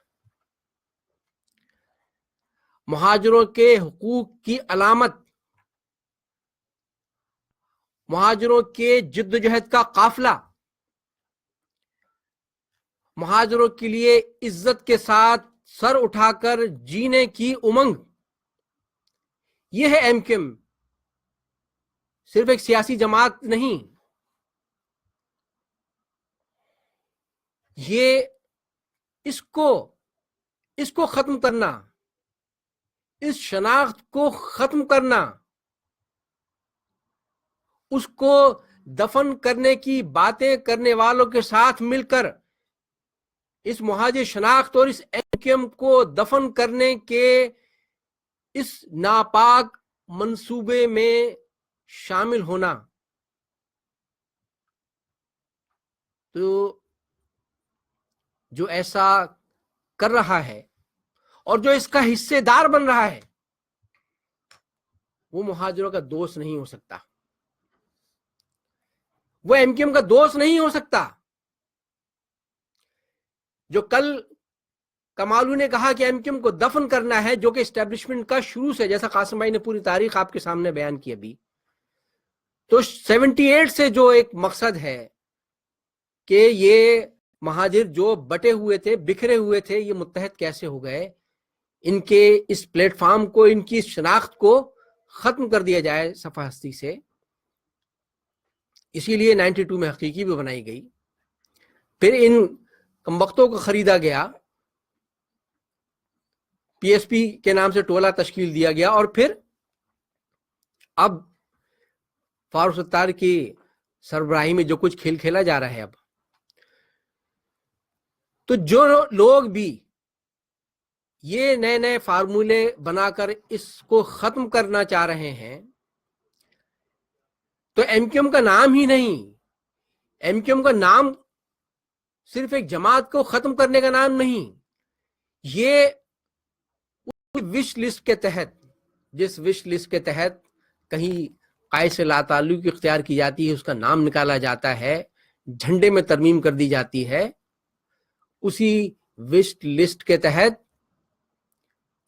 مہاجروں کے حقوق کی علامت، مہاجروں کے جدوجہد کا قافلہ، مہاجروں کے لیے عزت کے ساتھ سر اٹھا کر جینے کی امنگ. یہ ہے ایم کیو ایم، صرف ایک سیاسی جماعت نہیں. یہ اس کو ختم کرنا، اس شناخت کو ختم کرنا، اس کو دفن کرنے کی باتیں کرنے والوں کے ساتھ مل کر اس مہاجر شناخت اور اس ایم کیو ایم کو دفن کرنے کے اس ناپاک منصوبے میں شامل ہونا. تو جو ایسا کر رہا ہے اور جو اس کا حصے دار بن رہا ہے وہ مہاجروں کا دوست نہیں ہو سکتا، وہ ایم کیو ایم کا دوست نہیں ہو سکتا. جو کل کمالو نے کہا کہ ایم کیو ایم کو دفن کرنا ہے، جو کہ اسٹیبلشمنٹ کا شروع سے، جیسا قاسم بھائی نے پوری تاریخ آپ کے سامنے بیان کی ابھی، تو 78 سے جو ایک مقصد ہے کہ یہ مہاجر جو بٹے ہوئے تھے، بکھرے ہوئے تھے، یہ متحد کیسے ہو گئے، ان کے اس پلیٹ فارم کو، ان کی شناخت کو ختم کر دیا جائے صفحہ ہستی سے. اسی لیے 92 میں حقیقی بھی بنائی گئی. پھر ان کمبختوں کو خریدا گیا، پی ایس پی کے نام سے ٹولہ تشکیل دیا گیا، اور پھر اب فاروق ستار کی سربراہی میں جو کچھ کھیل کھیلا جا رہا ہے اب، تو جو لوگ بھی یہ نئے نئے فارمولے بنا کر اس کو ختم کرنا چاہ رہے ہیں، تو ایم کیو ایم کا نام ہی نہیں، ایم کیو ایم کا نام صرف ایک جماعت کو ختم کرنے کا نام نہیں، یہ وش لسٹ کے تحت، جس وش لسٹ کے تحت کہیں قائد سے لا تعلقی اختیار کی جاتی ہے، اس کا نام نکالا جاتا ہے، جھنڈے میں ترمیم کر دی جاتی ہے، اسی وش لسٹ کے تحت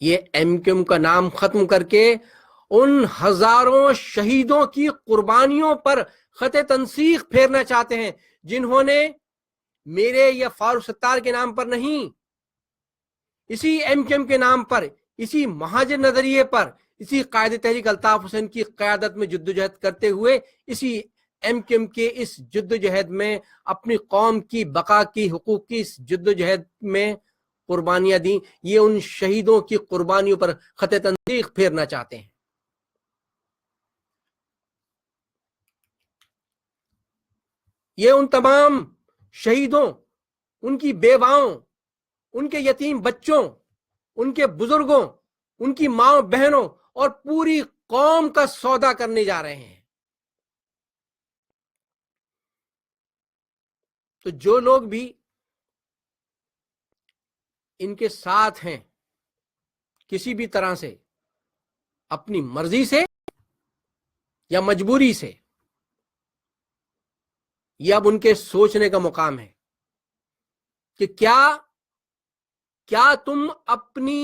یہ ایم کیو ایم کا نام ختم کر کے ان ہزاروں شہیدوں کی قربانیوں پر خط تنسیق پھیرنا چاہتے ہیں، جنہوں نے میرے یا فاروق ستار کے نام پر نہیں، اسی ایم کیو ایم کے نام پر، اسی مہاجر نظریے پر، اسی قائد تحریک الطاف حسین کی قیادت میں جدوجہد کرتے ہوئے، اسی ایم کیو ایم کے اس جدوجہد میں اپنی قوم کی بقا کی، حقوق کی اس جدوجہد میں قربانیاں دیں، یہ ان شہیدوں کی قربانیوں پر خط تنسیق پھیرنا چاہتے ہیں۔ یہ ان تمام شہیدوں، ان کی بیواؤں، ان کے یتیم بچوں، ان کے بزرگوں، ان کی ماں بہنوں اور پوری قوم کا سودا کرنے جا رہے ہیں۔ تو جو لوگ بھی ان کے ساتھ ہیں، کسی بھی طرح سے، اپنی مرضی سے یا مجبوری سے، یہ اب ان کے سوچنے کا مقام ہے کہ کیا تم اپنی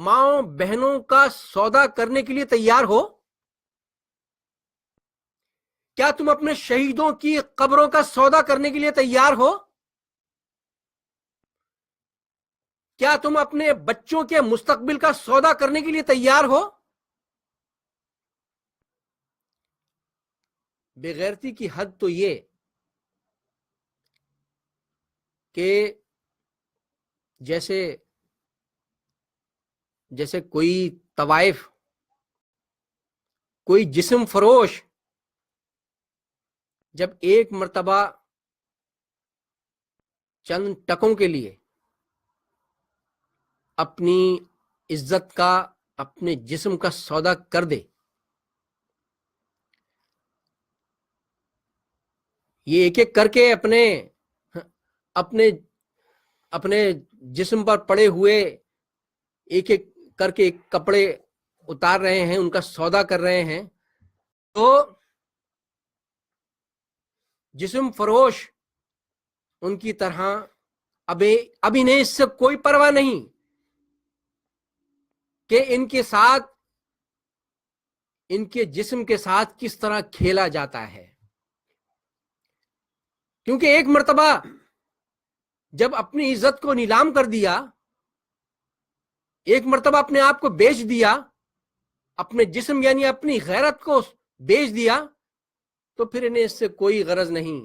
ماں بہنوں کا سودا کرنے کے لیے تیار ہو؟ کیا تم اپنے شہیدوں کی قبروں کا سودا کرنے کے لیے تیار ہو؟ کیا تم اپنے بچوں کے مستقبل کا سودا کرنے کے لیے تیار ہو؟ بے غیرتی کی حد تو یہ کہ جیسے کوئی طوائف، کوئی جسم فروش جب ایک مرتبہ چند ٹکوں کے لیے اپنی عزت کا، اپنے جسم کا سودا کر دے، یہ ایک ایک کر کے اپنے جسم پر پڑے ہوئے ایک ایک کر کے کپڑے اتار رہے ہیں، ان کا سودا کر رہے ہیں، تو جسم فروش ان کی طرح ابھی انہیں اس سے کوئی پرواہ نہیں کہ ان کے ساتھ، ان کے جسم کے ساتھ کس طرح کھیلا جاتا ہے، کیونکہ ایک مرتبہ جب اپنی عزت کو نیلام کر دیا، ایک مرتبہ اپنے آپ کو بیچ دیا، اپنے جسم یعنی اپنی غیرت کو بیچ دیا، تو پھر انہیں اس سے کوئی غرض نہیں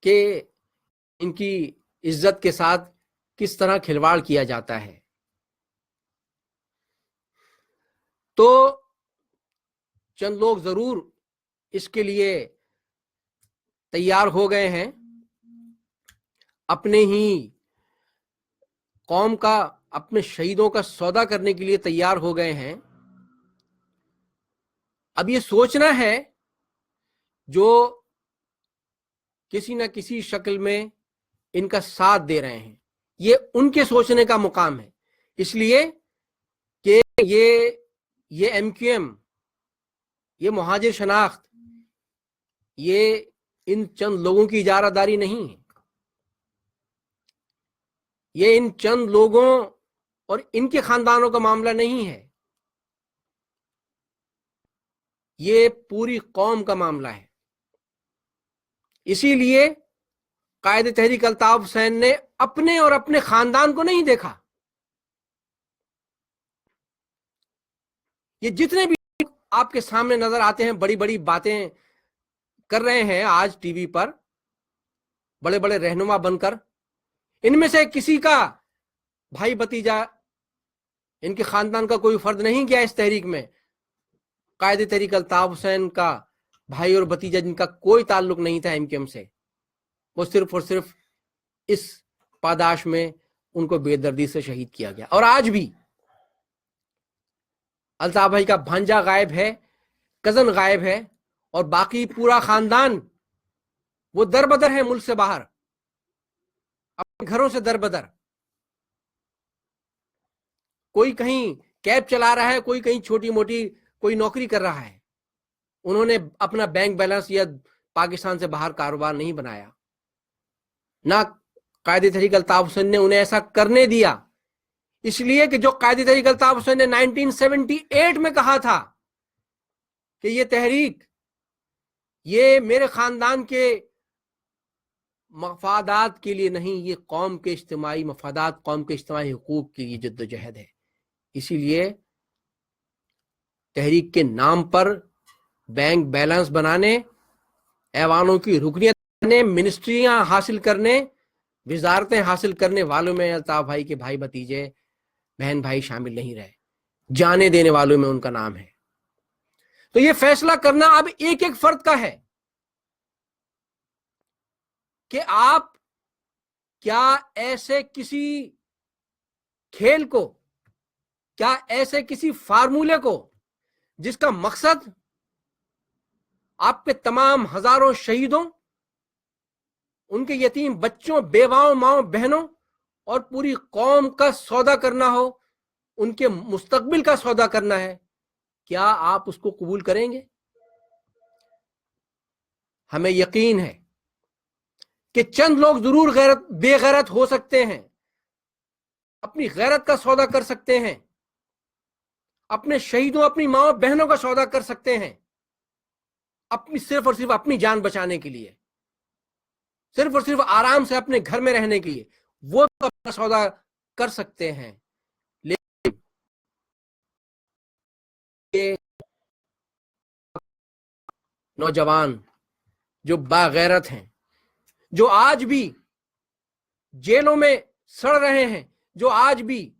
کہ ان کی عزت کے ساتھ کس طرح کھلواڑ کیا جاتا ہے۔ تو چند لوگ ضرور اس کے لیے تیار ہو گئے ہیں، اپنے ہی قوم کا، اپنے شہیدوں کا سودا کرنے کے لیے تیار ہو گئے ہیں۔ اب یہ سوچنا ہے، جو کسی نہ کسی شکل میں ان کا ساتھ دے رہے ہیں، یہ ان کے سوچنے کا مقام ہے، اس لیے کہ یہ ایم کیو ایم، یہ مہاجر شناخت، یہ ان چند لوگوں کی اجارہ داری نہیں ہے، یہ ان چند لوگوں اور ان کے خاندانوں کا معاملہ نہیں ہے، یہ پوری قوم کا معاملہ ہے۔ اسی لیے قائد تحریک الطاف حسین نے اپنے اور اپنے خاندان کو نہیں دیکھا۔ یہ جتنے بھی آپ کے سامنے نظر آتے ہیں، بڑی بڑی باتیں کر رہے ہیں آج ٹی وی پر، بڑے بڑے رہنما بن کر، ان میں سے کسی کا بھائی بھتیجا، ان کے خاندان کا کوئی فرد نہیں گیا اس تحریک میں، قائد تحریک الطاف حسین کا بھائی اور بھتیجا جن کا کوئی تعلق نہیں تھا MQM سے، وہ صرف اور صرف اس پاداش میں ان کو بے دردی سے شہید کیا گیا. اور آج بھی الطاف بھائی کا بھانجا غائب ہے، کزن غائب ہے، اور باقی پورا خاندان وہ در بدر ہے، ملک سے باہر، اپنے گھروں سے در بدر. کوئی کہیں کیب چلا رہا ہے، کوئی کہیں چھوٹی موٹی کوئی نوکری کر رہا ہے. انہوں نے اپنا بینک بیلنس یا پاکستان سے باہر کاروبار نہیں بنایا. نہ قائد تحریک الطاف حسین نے انہیں ایسا کرنے دیا، اس لیے کہ جو قائد تحریک الطاف حسین نے 1978 میں کہا تھا کہ یہ تحریک یہ میرے خاندان کے مفادات کے لیے نہیں، یہ قوم کے اجتماعی مفادات، قوم کے اجتماعی حقوق کی یہ جدوجہد ہے. اسی لیے تحریک کے نام پر بینک بیلنس بنانے، ایوانوں کی رکنیت کرنے، منسٹریاں حاصل کرنے، وزارتیں حاصل کرنے والوں میں الطاف بھائی کے بھائی بھتیجے بہن بھائی شامل نہیں رہے، جانے دینے والوں میں ان کا نام ہے. تو یہ فیصلہ کرنا اب ایک ایک فرد کا ہے کہ آپ کیا ایسے کسی کھیل کو، کیا ایسے کسی فارمولے کو جس کا مقصد آپ کے تمام ہزاروں شہیدوں، ان کے یتیم بچوں، بیواؤں، ماؤں، بہنوں اور پوری قوم کا سودا کرنا ہو، ان کے مستقبل کا سودا کرنا ہے، کیا آپ اس کو قبول کریں گے؟ ہمیں یقین ہے کہ چند لوگ ضرور بے غیرت ہو سکتے ہیں، اپنی غیرت کا سودا کر سکتے ہیں، اپنے شہیدوں، اپنی ماں بہنوں کا سودا کر سکتے ہیں، اپنی صرف اور صرف اپنی جان بچانے کے لیے، صرف اور صرف آرام سے اپنے گھر میں رہنے کے لیے وہ تو اپنا سودا کر سکتے ہیں. لیکن یہ نوجوان جو باغیرت ہیں، جو آج بھی جیلوں میں سڑ رہے ہیں، جو آج بھی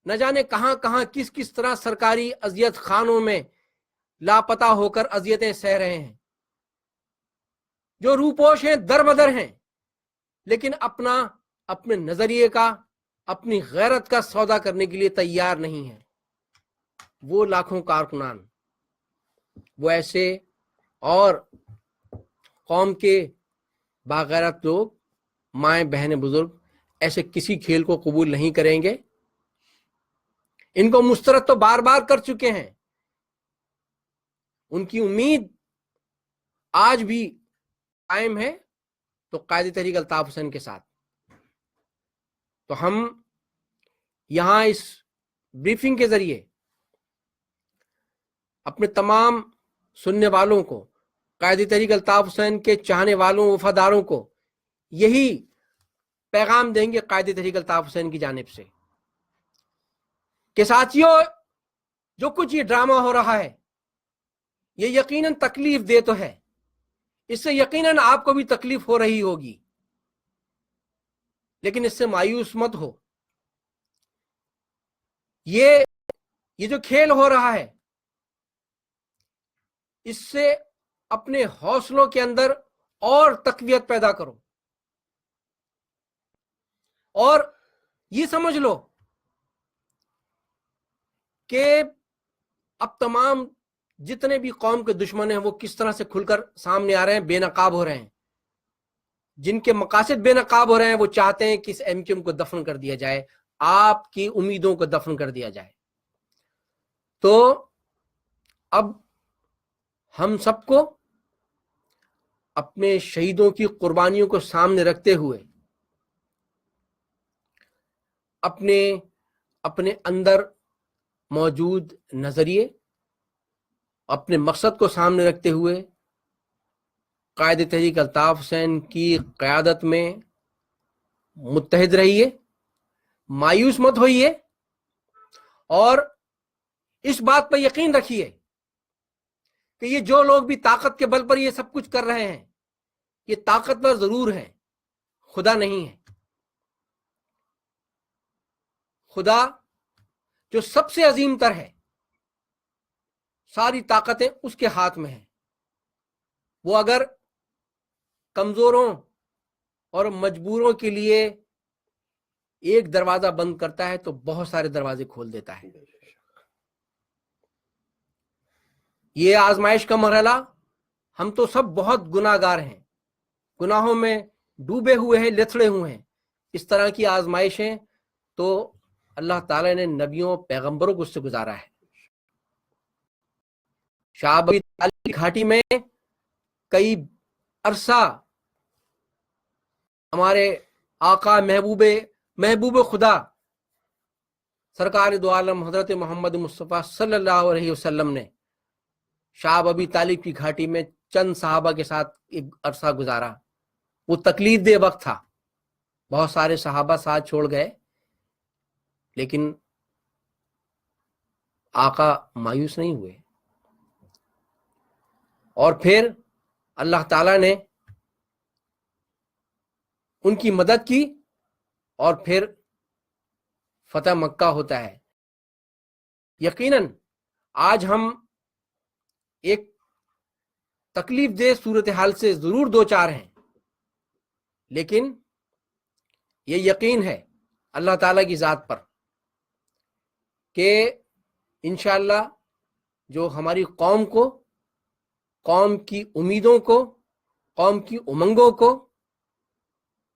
نہ جانے کہاں کہاں کس کس طرح سرکاری اذیت خانوں میں لاپتہ ہو کر اذیتیں سہ رہے ہیں، جو روپوش ہیں، در بدر ہیں، لیکن اپنے نظریے کا، اپنی غیرت کا سودا کرنے کے لیے تیار نہیں ہیں. وہ لاکھوں کارکنان، وہ ایسے اور قوم کے باغیرت لوگ، مائیں بہنیں بزرگ، ایسے کسی کھیل کو قبول نہیں کریں گے. ان کو مسترد تو بار بار کر چکے ہیں. ان کی امید آج بھی قائم ہے تو قائد تحریک الطاف حسین کے ساتھ. تو ہم یہاں اس بریفنگ کے ذریعے اپنے تمام سننے والوں کو، قائد تحریک الطاف حسین کے چاہنے والوں، وفاداروں کو یہی پیغام دیں گے قائد تحریک الطاف حسین کی جانب سے کہ ساتھیوں، جو کچھ یہ ڈرامہ ہو رہا ہے یہ یقیناً تکلیف دہ تو ہے، اس سے یقیناً آپ کو بھی تکلیف ہو رہی ہوگی، لیکن اس سے مایوس مت ہو. یہ جو کھیل ہو رہا ہے اس سے اپنے حوصلوں کے اندر اور تقویت پیدا کرو، اور یہ سمجھ لو کہ اب تمام جتنے بھی قوم کے دشمن ہیں وہ کس طرح سے کھل کر سامنے آ رہے ہیں، بے نقاب ہو رہے ہیں. جن کے مقاصد بے نقاب ہو رہے ہیں وہ چاہتے ہیں کہ اس MQM کو دفن کر دیا جائے، آپ کی امیدوں کو دفن کر دیا جائے. تو اب ہم سب کو اپنے شہیدوں کی قربانیوں کو سامنے رکھتے ہوئے اپنے اندر موجود نظریے، اپنے مقصد کو سامنے رکھتے ہوئے قائد تحریک الطاف حسین کی قیادت میں متحد رہیے، مایوس مت ہوئیے، اور اس بات پر یقین رکھیے کہ یہ جو لوگ بھی طاقت کے بل پر یہ سب کچھ کر رہے ہیں یہ طاقتور ضرور ہیں، خدا نہیں ہے. خدا جو سب سے عظیم تر ہے، ساری طاقتیں اس کے ہاتھ میں ہیں. وہ اگر کمزوروں اور مجبوروں کے لیے ایک دروازہ بند کرتا ہے تو بہت سارے دروازے کھول دیتا ہے. یہ آزمائش کا مرحلہ، ہم تو سب بہت گناہ گار ہیں، گناہوں میں ڈوبے ہوئے ہیں، لتھڑے ہوئے ہیں. اس طرح کی آزمائشیں تو اللہ تعالی نے نبیوں پیغمبروں کو اس سے گزارا ہے. شاہ ابی طالب کی گھاٹی میں کئی عرصہ ہمارے آقا محبوب خدا سرکار دو عالم حضرت محمد مصطفیٰ صلی اللہ علیہ وسلم نے شاہ ابی طالب کی گھاٹی میں چند صحابہ کے ساتھ ایک عرصہ گزارا. وہ تکلیف دہ وقت تھا، بہت سارے صحابہ ساتھ چھوڑ گئے، لیکن آقا مایوس نہیں ہوئے. اور پھر اللہ تعالیٰ نے ان کی مدد کی اور پھر فتح مکہ ہوتا ہے. یقیناً آج ہم ایک تکلیف دہ صورتحال سے ضرور دوچار ہیں، لیکن یہ یقین ہے اللہ تعالیٰ کی ذات پر کہ انشاءاللہ جو ہماری قوم کو، قوم کی امیدوں کو، قوم کی امنگوں کو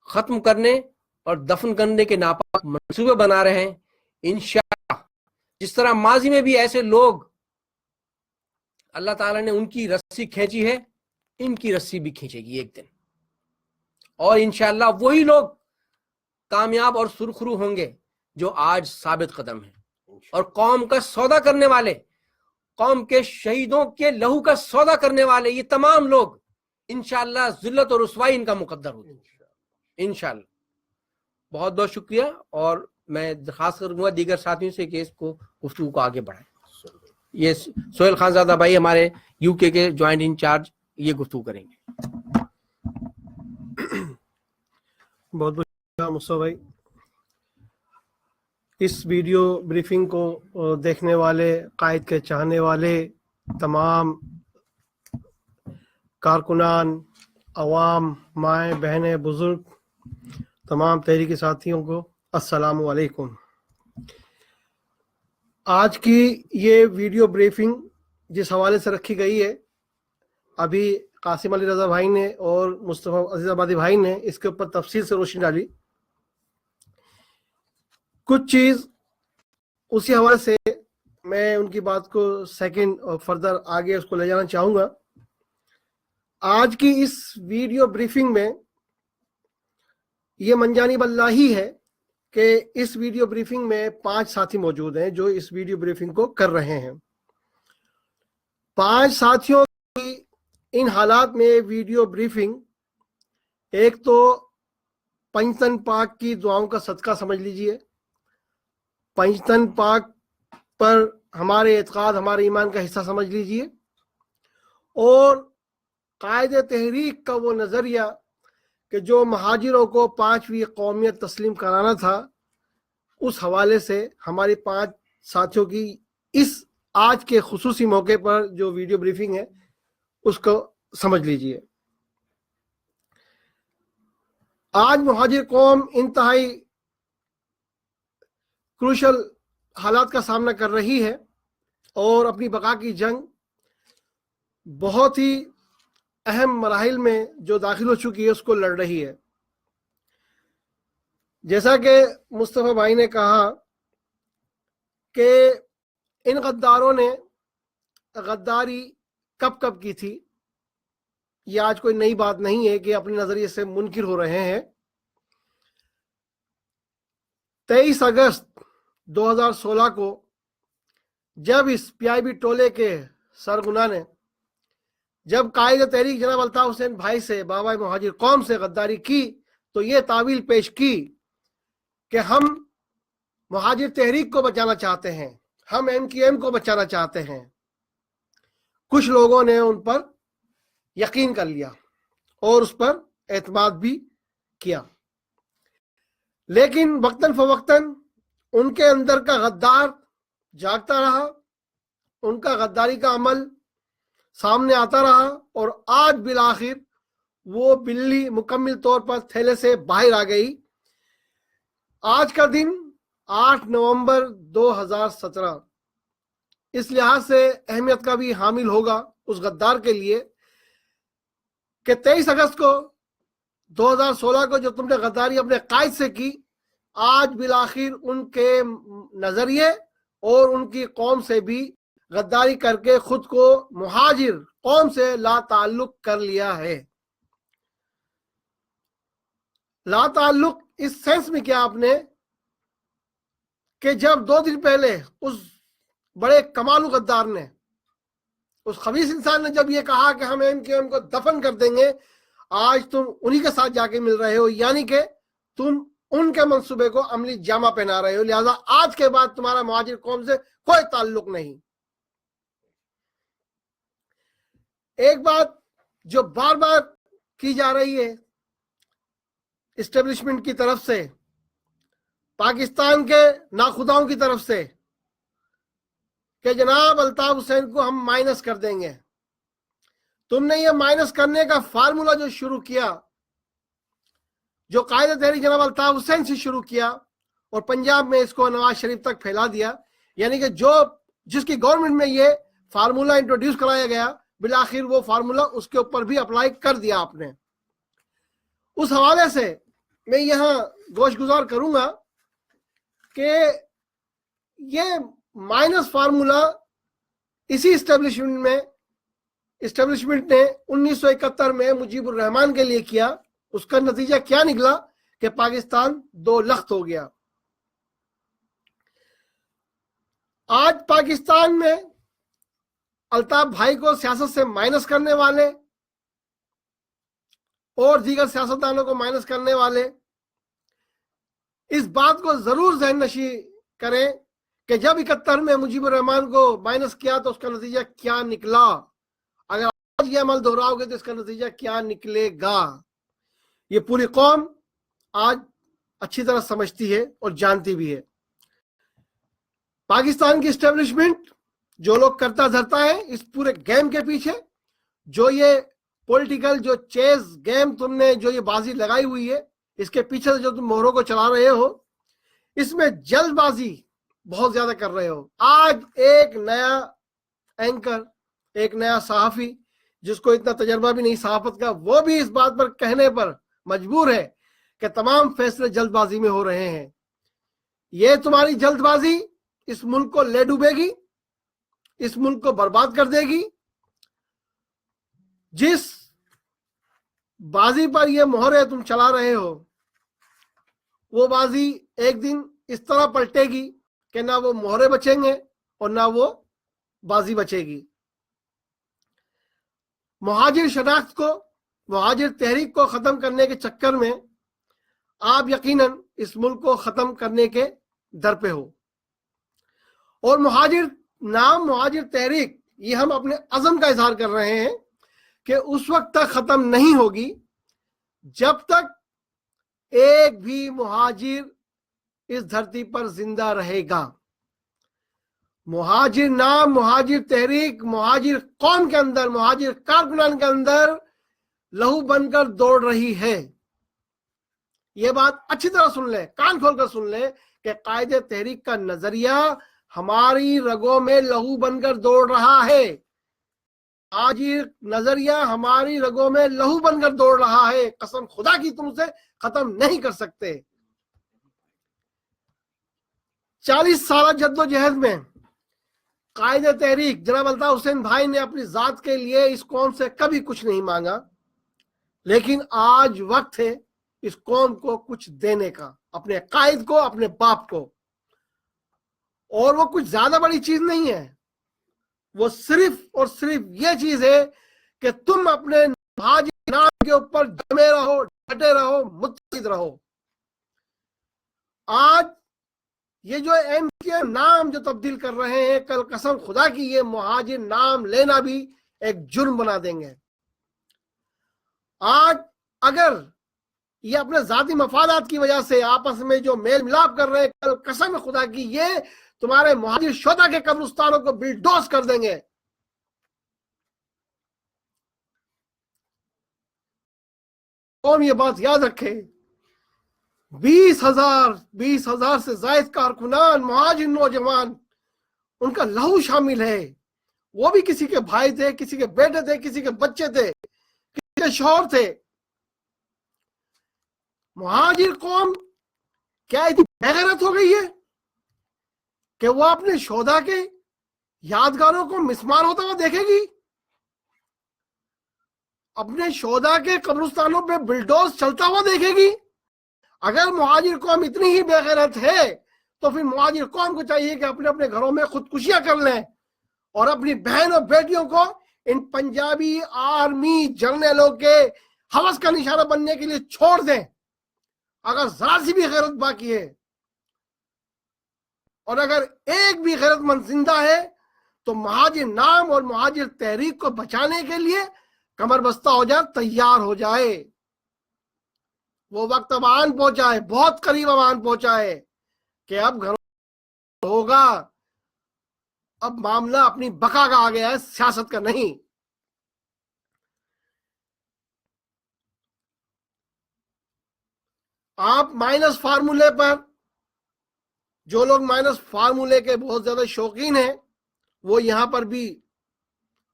ختم کرنے اور دفن کرنے کے ناپاک منصوبے بنا رہے ہیں، انشاءاللہ جس طرح ماضی میں بھی ایسے لوگ اللہ تعالیٰ نے ان کی رسی کھینچی ہے، ان کی رسی بھی کھینچے گی ایک دن، اور انشاءاللہ وہی لوگ کامیاب اور سرخرو ہوں گے جو آج ثابت قدم ہیں. اور قوم کا سودا کرنے والے، قوم کے شہیدوں کے لہو کا سودا کرنے والے، یہ تمام لوگ انشاءاللہ ذلت اور رسوائی ان کا مقدر ہوگی انشاءاللہ. بہت بہت شکریہ، اور میں درخواست کروں گا دیگر ساتھیوں سے کہ اس کو گفتگو کو آگے بڑھائیں. یہ سہیل خان زادہ بھائی ہمارے یو کے جوائنٹ انچارج یہ گفتگو کریں گے.
بہت بہت شکریہ مصطفیٰ بھائی. اس ویڈیو بریفنگ کو دیکھنے والے، قائد کے چاہنے والے تمام کارکنان، عوام، مائیں بہنیں، بزرگ، تمام تحریکی ساتھیوں کو السلام علیکم. آج کی یہ ویڈیو بریفنگ جس حوالے سے رکھی گئی ہے، ابھی قاسم علی رضا بھائی نے اور مصطفیٰ عزیز آبادی بھائی نے اس کے اوپر تفصیل سے روشنی ڈالی. کچھ چیز اسی حوالے سے میں ان کی بات کو سیکنڈ اور فردر آگے اس کو لے جانا چاہوں گا. آج کی اس ویڈیو بریفنگ میں یہ من جانب اللہ ہی ہے کہ اس ویڈیو بریفنگ میں 5 ساتھی موجود ہیں جو اس ویڈیو بریفنگ کو کر رہے ہیں. 5 ساتھیوں کی ان حالات میں ویڈیو بریفنگ، ایک تو پنجتن پاک کی دعاؤں کا صدقہ سمجھ لیجئے. پنجتن پاک پر ہمارے اعتقاد، ہمارے ایمان کا حصہ سمجھ لیجئے، اور قائد تحریک کا وہ نظریہ کہ جو مہاجروں کو 5ویں قومیت تسلیم کرانا تھا، اس حوالے سے ہماری 5 ساتھیوں کی اس آج کے خصوصی موقع پر جو ویڈیو بریفنگ ہے اس کو سمجھ لیجئے. آج مہاجر قوم انتہائی کروشل حالات کا سامنا کر رہی ہے اور اپنی بقا کی جنگ بہت ہی اہم مراحل میں جو داخل ہو چکی ہے اس کو لڑ رہی ہے. جیسا کہ مصطفیٰ بھائی نے کہا کہ ان غداروں نے غداری کب کی تھی، یہ آج کوئی نئی بات نہیں ہے کہ اپنے نظریے سے منکر ہو رہے ہیں. 23 اگست 2016 کو جب اس PIB ٹولے کے سرغنہ نے جب قائد تحریک جناب الطاف حسین بھائی سے، بابا مہاجر قوم سے غداری کی، تو یہ تعویل پیش کی کہ ہم مہاجر تحریک کو بچانا چاہتے ہیں، ہم MQM کو بچانا چاہتے ہیں. کچھ لوگوں نے ان پر یقین کر لیا اور اس پر اعتماد بھی کیا، لیکن وقتاً فوقتاً ان کے اندر کا غدار جاگتا رہا ان کا غداری کا عمل سامنے آتا رہا اور آج بالآخر وہ بلی مکمل طور پر تھیلے سے باہر آ گئی. آج کا دن 8 نومبر 2017 اس لحاظ سے اہمیت کا بھی حامل ہوگا اس غدار کے لیے کہ 23 اگست کو 2016 کو جو تم نے غداری اپنے قائد سے کی، آج بالآخر ان کے نظریے اور ان کی قوم سے بھی غداری کر کے خود کو مہاجر قوم سے لا تعلق کر لیا ہے. لا تعلق اس سینس میں کیا آپ نے کہ جب 2 دن پہلے اس بڑے کمالو غدار نے، اس خبیث انسان نے جب یہ کہا کہ ہم MKM کو دفن کر دیں گے، آج تم انہی کے ساتھ جا کے مل رہے ہو، یعنی کہ تم ان کے منصوبے کو عملی جامہ پہنا رہے ہو. لہذا آج کے بعد تمہارا مہاجر قوم سے کوئی تعلق نہیں. ایک بات جو بار بار کی جا رہی ہے اسٹیبلشمنٹ کی طرف سے، پاکستان کے ناخداؤں کی طرف سے، کہ جناب الطاف حسین کو ہم مائنس کر دیں گے. تم نے یہ مائنس کرنے کا فارمولا جو شروع کیا، جو قائد تحریک جناب الطاف حسین سے شروع کیا اور پنجاب میں اس کو نواز شریف تک پھیلا دیا، یعنی کہ جس کی گورنمنٹ میں یہ فارمولا انٹروڈیوس کرایا گیا، بالآخر وہ فارمولا اس کے اوپر بھی اپلائی کر دیا آپ نے. اس حوالے سے میں یہاں گوش گزار کروں گا کہ یہ مائنس فارمولا اسی اسٹیبلشمنٹ نے 1971 میں مجیب الرحمان کے لیے کیا. اس کا نتیجہ کیا نکلا کہ پاکستان 2 لخت ہو گیا. آج پاکستان میں الطاف بھائی کو سیاست سے مائنس کرنے والے اور دیگر سیاستدانوں کو مائنس کرنے والے اس بات کو ضرور ذہن نشی کریں کہ جب 71 میں مجیب الرحمان کو مائنس کیا تو اس کا نتیجہ کیا نکلا. اگر آج یہ عمل دہراؤ گے تو اس کا نتیجہ کیا نکلے گا، یہ پوری قوم آج اچھی طرح سمجھتی ہے اور جانتی بھی ہے. پاکستان کی اسٹیبلشمنٹ جو لوگ کرتا دھرتا ہے اس پورے گیم کے پیچھے، جو یہ پولیٹیکل جو چیز گیم تم نے جو یہ بازی لگائی ہوئی ہے، اس کے پیچھے جو تم مہروں کو چلا رہے ہو، اس میں جلد بازی بہت زیادہ کر رہے ہو. آج ایک نیا اینکر، ایک نیا صحافی جس کو اتنا تجربہ بھی نہیں صحافت کا، وہ بھی اس بات پر کہنے پر مجبور ہے کہ تمام فیصلے جلد بازی میں ہو رہے ہیں. یہ تمہاری جلد بازی اس ملک کو لے ڈوبے گی، اس ملک کو برباد کر دے گی. جس بازی پر یہ مہرے تم چلا رہے ہو وہ بازی ایک دن اس طرح پلٹے گی کہ نہ وہ مہرے بچیں گے اور نہ وہ بازی بچے گی. مہاجر شناخت کو، مہاجر تحریک کو ختم کرنے کے چکر میں آپ یقیناً اس ملک کو ختم کرنے کے در پہ ہو. اور مہاجر تحریک یہ ہم اپنے عزم کا اظہار کر رہے ہیں کہ اس وقت تک ختم نہیں ہوگی جب تک ایک بھی مہاجر اس دھرتی پر زندہ رہے گا. مہاجر نام، مہاجر تحریک، مہاجر قوم کے اندر، مہاجر کارکنان کے اندر لہو بن کر دوڑ رہی ہے. یہ بات اچھی طرح سن لیں، کان کھول کر سن لیں کہ قائد تحریک کا نظریہ ہماری رگوں میں لہو بن کر دوڑ رہا ہے. آج یہ نظریہ ہماری رگوں میں لہو بن کر دوڑ رہا ہے. قسم خدا کی تم سے ختم نہیں کر سکتے. 40 سالہ جد و جہد میں قائد تحریک جناب الطاف حسین بھائی نے اپنی ذات کے لیے اس قوم سے کبھی کچھ نہیں مانگا، لیکن آج وقت ہے اس قوم کو کچھ دینے کا، اپنے قائد کو، اپنے باپ کو. اور وہ کچھ زیادہ بڑی چیز نہیں ہے، وہ صرف اور صرف یہ چیز ہے کہ تم اپنے مہاجر نام کے اوپر جمے رہو، ڈٹے رہو، متحد رہو. آج یہ جو MKM نام جو تبدیل کر رہے ہیں، کل قسم خدا کی یہ مہاجر نام لینا بھی ایک جرم بنا دیں گے. آج اگر یہ اپنے ذاتی مفادات کی وجہ سے آپس میں جو میل ملاپ کر رہے ہیں، کل قسم خدا کی یہ تمہارے مہاجر شہداء کے قبرستانوں کو بلڈوز کر دیں گے. قوم یہ بات یاد رکھے. 20,000 سے زائد کارکنان مہاجر نوجوان ان کا لہو شامل ہے. وہ بھی کسی کے بھائی تھے, کسی کے بیٹے تھے, کسی کے بچے تھے, کسی کے شوہر تھے. مہاجر قوم کیا اتنی بے غیرت ہو گئی ہے کہ وہ اپنے شہداء کے یادگاروں کو مسمار ہوتا ہوا دیکھے گی؟ اپنے شہداء کے قبرستانوں پہ بلڈوز چلتا ہوا دیکھے گی؟ اگر مہاجر قوم اتنی ہی بے غیرت ہے تو پھر مہاجر قوم کو چاہیے کہ اپنے اپنے گھروں میں خودکشیاں کر لیں اور اپنی بہن اور بیٹیوں کو ان پنجابی آرمی جرنیلوں کے ہوس کا نشانہ بننے کے لیے چھوڑ دیں اگر ذرا سی بھی غیرت باقی ہے. اور اگر ایک بھی غیرت مند زندہ ہے تو مہاجر نام اور مہاجر تحریک کو بچانے کے لیے کمر بستہ ہو جائے, تیار ہو جائے. وہ وقت اب آن پہنچا ہے, بہت قریب اب آن پہنچا ہے کہ اب گھروں ہوگا. اب معاملہ اپنی بقا کا آ گیا ہے, سیاست کا نہیں. آپ مائنس فارمولے پر, جو لوگ مائنس فارمولے کے بہت زیادہ شوقین ہیں وہ یہاں پر بھی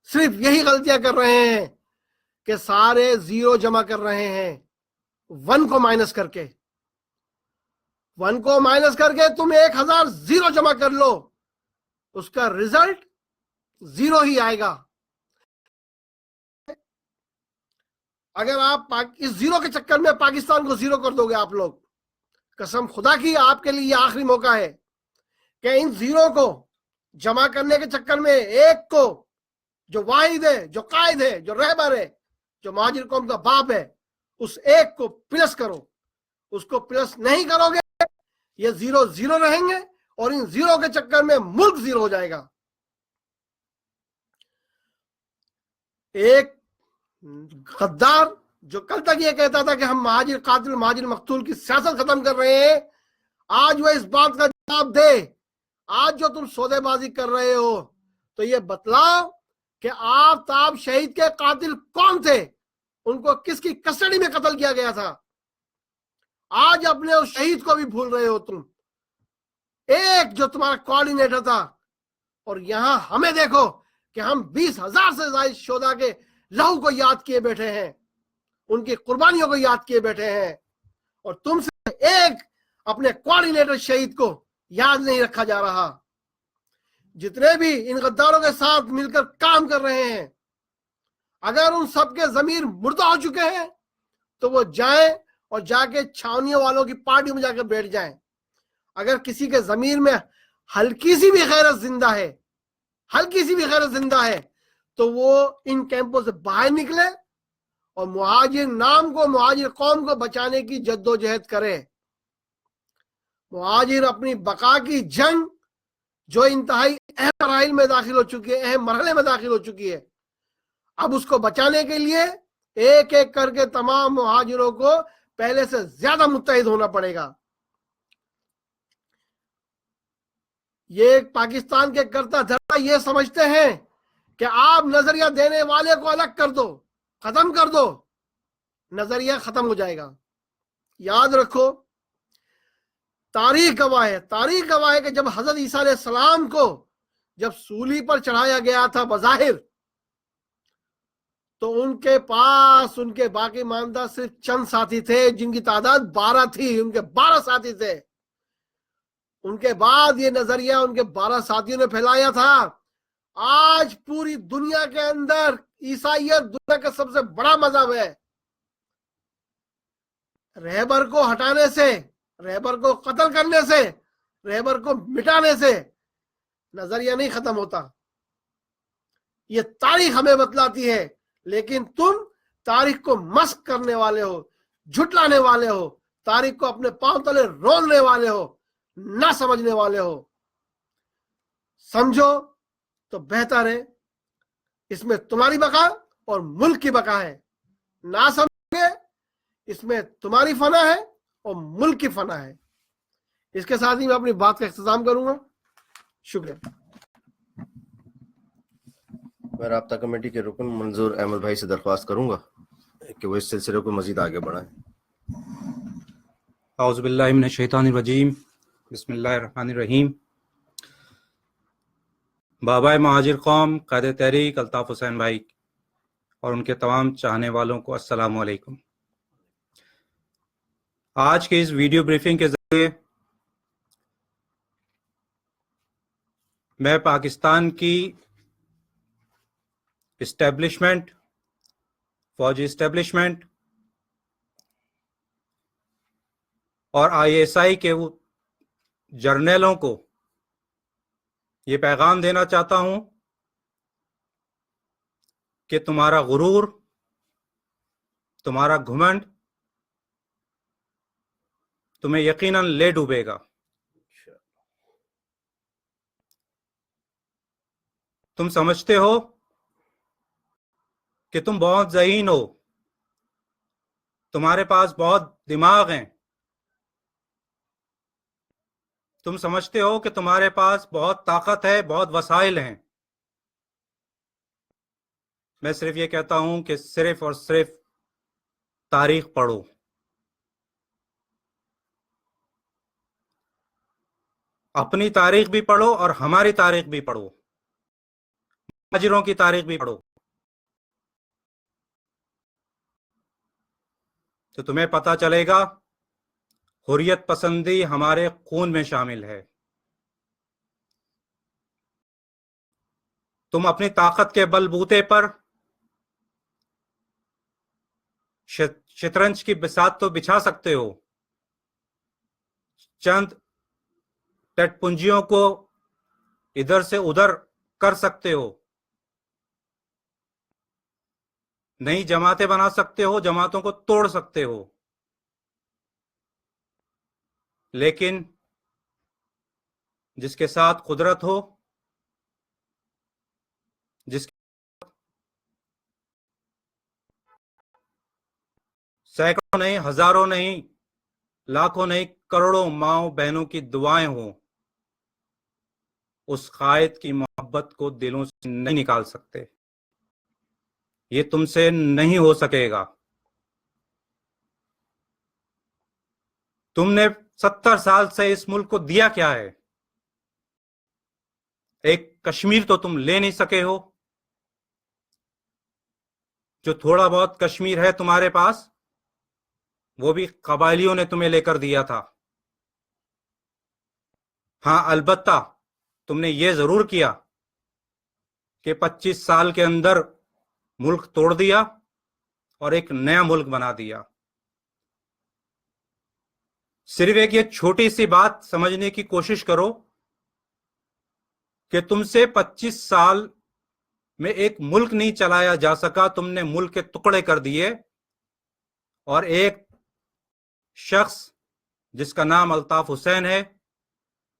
صرف یہی غلطیاں کر رہے ہیں کہ سارے زیرو جمع کر رہے ہیں 1 کو مائنس کر کے. 1 کو مائنس کر کے تم 1000 زیرو جمع کر لو, اس کا رزلٹ 0 ہی آئے گا. اگر آپ اس 0 کے چکر میں پاکستان کو 0 کر دو گے آپ لوگ, قسم خدا کی آپ کے لیے یہ آخری موقع ہے کہ ان 0 کو جمع کرنے کے چکر میں ایک کو, جو واحد ہے, جو قائد ہے, جو رہبر ہے, جو مہاجر قوم کا باپ ہے, اس ایک کو پلس کرو. اس کو پلس نہیں کرو گے یہ 0 رہیں گے اور ان 0 کے چکر میں ملک 0 ہو جائے گا. ایک غدار جو کل تک یہ کہتا تھا کہ ہم مہاجر قاتل مہاجر مقتول کی سیاست ختم کر رہے ہیں, آج وہ اس بات کا جواب دے. آج جو تم سودے بازی کر رہے ہو تو یہ بتلاؤ کہ آفتاب شہید کے قاتل کون تھے, ان کو کس کی کسٹڈی میں قتل کیا گیا تھا. آج اپنے اس شہید کو بھی بھول رہے ہو تم, ایک جو تمہارا کوارڈینیٹر تھا. اور یہاں ہمیں دیکھو کہ ہم 20,000 سے زائد شہداء کے لہو کو یاد کیے بیٹھے ہیں, ان کی قربانیوں کو یاد کیے بیٹھے ہیں, اور تم سے ایک اپنے کوارڈینیٹر شہید کو یاد نہیں رکھا جا رہا. جتنے بھی ان غداروں کے ساتھ مل کر کام کر رہے ہیں, اگر ان سب کے ضمیر مردہ ہو چکے ہیں تو وہ جائیں اور جا کے چھاونیوں والوں کی پارٹی میں جا کے بیٹھ جائیں. اگر کسی کے ضمیر میں ہلکی سی بھی غیرت زندہ ہے, ہلکی سی بھی غیرت زندہ ہے, تو وہ ان کیمپوں سے باہر نکلے اور مہاجر نام کو, مہاجر قوم کو بچانے کی جدوجہد کرے. مہاجر اپنی بقا کی جنگ جو انتہائی اہم مراحل میں داخل ہو چکی ہے, اہم مرحلے میں داخل ہو چکی ہے, اب اس کو بچانے کے لیے ایک ایک کر کے تمام مہاجروں کو پہلے سے زیادہ متحد ہونا پڑے گا. یہ پاکستان کے کرتا دھرتا یہ سمجھتے ہیں کہ آپ نظریہ دینے والے کو الگ کر دو, ختم کر دو, نظریہ ختم ہو جائے گا. یاد رکھو, تاریخ گواہ ہے, تاریخ گواہ ہے کہ جب حضرت عیسیٰ علیہ السلام کو جب سولی پر چڑھایا گیا تھا بظاہر, تو ان کے پاس ان کے باقی ماندہ صرف چند ساتھی تھے جن کی تعداد 12 تھی. ان کے 12 ساتھی تھے. ان کے بعد یہ نظریہ ان کے 12 ساتھیوں نے پھیلایا تھا. آج پوری دنیا کے اندر عیسائیت دنیا کا سب سے بڑا مذہب ہے. رہبر کو ہٹانے سے, رہبر کو قتل کرنے سے, رہبر کو مٹانے سے نظریہ نہیں ختم ہوتا. یہ تاریخ ہمیں بتلاتی ہے, لیکن تم تاریخ کو مسخ کرنے والے ہو, جھٹلانے والے ہو, تاریخ کو اپنے پاؤں تلے رولنے والے ہو, نہ سمجھنے والے ہو. سمجھو تو بہتر ہے, اس میں تمہاری بقا اور ملک کی بقا ہے. نہ سمجھے اس میں تمہاری فنا ہے اور ملک کی فنا ہے. اس کے ساتھ ہی میں اپنی بات کا اختتام کروں گا. شکریہ.
میں رابطہ کمیٹی کے رکن منظور احمد بھائی سے درخواست کروں گا کہ وہ اس سلسلے کو مزید آگے بڑھائیں.
اعوذ باللہ من الشیطان الرجیم، بسم اللہ الرحمن الرحیم. بابا مہاجر قوم قائد تحریک الطاف حسین بھائی اور ان کے تمام چاہنے والوں کو السلام علیکم. آج کی اس ویڈیو بریفنگ کے ذریعے میں پاکستان کی اسٹیبلشمنٹ، فوجی اسٹیبلشمنٹ اور ISI کے جرنیلوں کو یہ پیغام دینا چاہتا ہوں کہ تمہارا غرور، تمہارا گھمنڈ تمہیں یقیناً لے ڈوبے گا. تم سمجھتے ہو کہ تم بہت ذہین ہو، تمہارے پاس بہت دماغ ہیں، تم سمجھتے ہو کہ تمہارے پاس بہت طاقت ہے، بہت وسائل ہیں. میں صرف یہ کہتا ہوں کہ صرف اور صرف تاریخ پڑھو. اپنی تاریخ بھی پڑھو اور ہماری تاریخ بھی پڑھو، مہاجروں کی تاریخ بھی پڑھو، تو تمہیں پتہ چلے گا حریت پسندی ہمارے خون میں شامل ہے. تم اپنی طاقت کے بل بوتے پر شطرنج کی بساط تو بچھا سکتے ہو، چند ٹٹ پنجیوں کو ادھر سے ادھر کر سکتے ہو، نئی جماعتیں بنا سکتے ہو، جماعتوں کو توڑ سکتے ہو، لیکن جس کے ساتھ قدرت ہو، جس سینکڑوں نہیں، ہزاروں نہیں، لاکھوں نہیں، کروڑوں ماؤں بہنوں کی دعائیں ہوں، اس قائد کی محبت کو دلوں سے نہیں نکال سکتے. یہ تم سے نہیں ہو سکے گا. تم نے 70 سال سے اس ملک کو دیا کیا ہے؟ ایک کشمیر تو تم لے نہیں سکے ہو. جو تھوڑا بہت کشمیر ہے تمہارے پاس، وہ بھی قبائلیوں نے تمہیں لے کر دیا تھا. ہاں، البتہ تم نے یہ ضرور کیا کہ 25 سال کے اندر ملک توڑ دیا اور ایک نیا ملک بنا دیا. صرف ایک یہ چھوٹی سی بات سمجھنے کی کوشش کرو کہ تم سے 25 سال میں ایک ملک نہیں چلایا جا سکا، تم نے ملک کے ٹکڑے کر دیے، اور ایک شخص جس کا نام الطاف حسین ہے،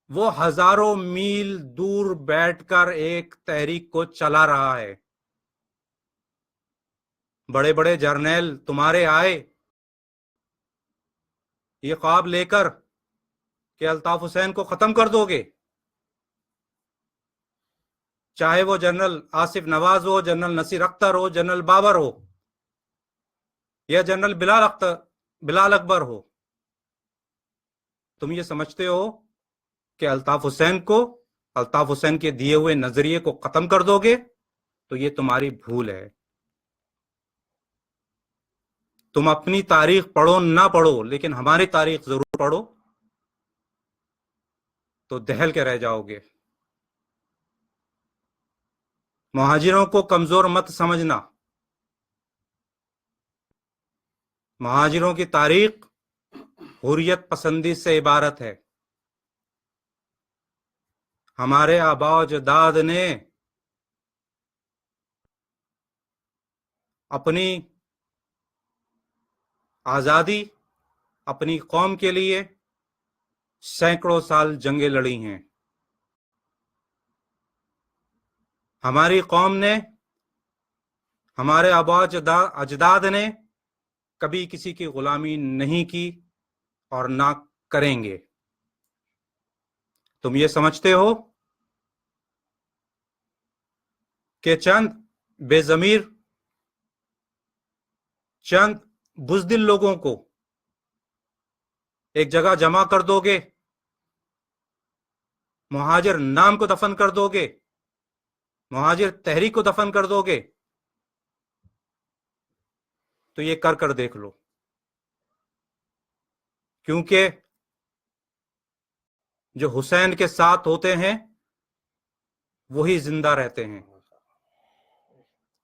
وہ ہزاروں میل دور بیٹھ کر ایک تحریک کو چلا رہا ہے. بڑے بڑے جرنیل تمہارے آئے یہ خواب لے کر کہ الطاف حسین کو ختم کر دو گے، چاہے وہ جنرل آصف نواز ہو، جنرل نصیر اختر ہو، جنرل بابر ہو، یا جنرل بلال اکبر ہو. تم یہ سمجھتے ہو کہ الطاف حسین کے دیے ہوئے نظریے کو ختم کر دو گے، تو یہ تمہاری بھول ہے. تم اپنی تاریخ پڑھو نہ پڑھو، لیکن ہماری تاریخ ضرور پڑھو، تو دہل کے رہ جاؤ گے. مہاجروں کو کمزور مت سمجھنا. مہاجروں کی تاریخ حریت پسندی سے عبارت ہے. ہمارے آباء و اجداد نے اپنی آزادی، اپنی قوم کے لیے سینکڑوں سال جنگیں لڑی ہیں. ہماری قوم نے، ہمارے آباء اجداد نے کبھی کسی کی غلامی نہیں کی اور نہ کریں گے. تم یہ سمجھتے ہو کہ چند بے ضمیر، چند بزدل لوگوں کو ایک جگہ جمع کر دو گے، مہاجر نام کو دفن کر دو گے، مہاجر تحریک کو دفن کر دو گے، تو یہ کر دیکھ لو، کیونکہ جو حسین کے ساتھ ہوتے ہیں وہی زندہ رہتے ہیں،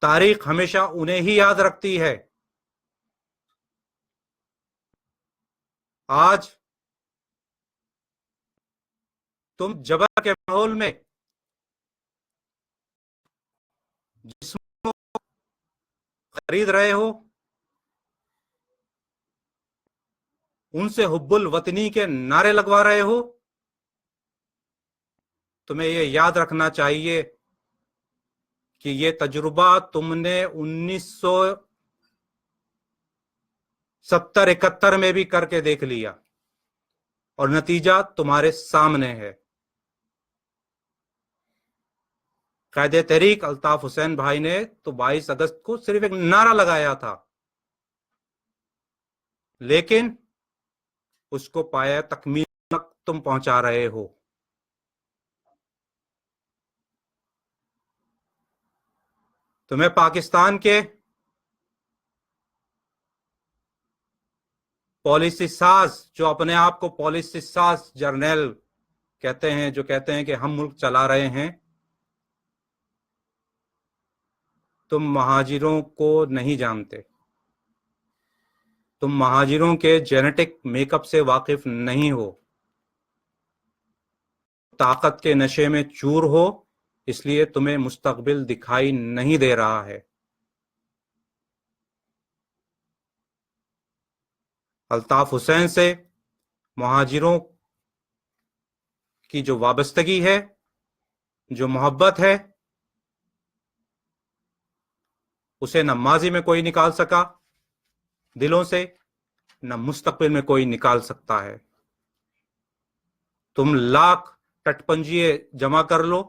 تاریخ ہمیشہ انہیں ہی یاد رکھتی ہے۔ آج تم جبر کے ماحول میں جسموں کو خرید رہے ہو، ان سے حب الوطنی کے نعرے لگوا رہے ہو، تمہیں یہ یاد رکھنا چاہیے کہ یہ تجربہ تم نے 1970-71 میں بھی کر کے دیکھ لیا، اور نتیجہ تمہارے سامنے ہے۔ قائد تحریک الطاف حسین بھائی نے تو 22 اگست کو صرف ایک نعرہ لگایا تھا، لیکن اس کو پایا تکمیل تک تم پہنچا رہے ہو۔ تمہیں پاکستان کے پالیسی ساز، جو اپنے آپ کو پالیسی ساز جرنیل کہتے ہیں، جو کہتے ہیں کہ ہم ملک چلا رہے ہیں، تم مہاجروں کو نہیں جانتے، تم مہاجروں کے جینیٹک میک اپ سے واقف نہیں ہو، طاقت کے نشے میں چور ہو، اس لیے تمہیں مستقبل دکھائی نہیں دے رہا ہے۔ الطاف حسین سے مہاجروں کی جو وابستگی ہے، جو محبت ہے، اسے نہ ماضی میں کوئی نکال سکا دلوں سے، نہ مستقبل میں کوئی نکال سکتا ہے۔ تم لاکھ ٹٹ پنجیے جمع کر لو،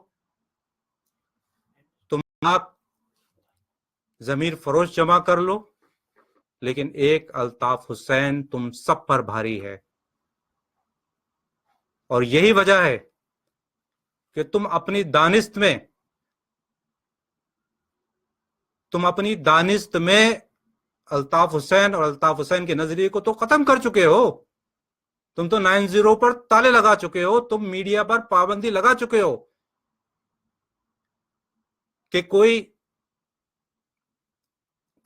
تم لاکھ ضمیر فروش جمع کر لو، لیکن ایک الطاف حسین تم سب پر بھاری ہے، اور یہی وجہ ہے کہ تم اپنی دانست میں الطاف حسین اور الطاف حسین کے نظریے کو تو ختم کر چکے ہو۔ تم تو 90 پر تالے لگا چکے ہو، تم میڈیا پر پابندی لگا چکے ہو کہ کوئی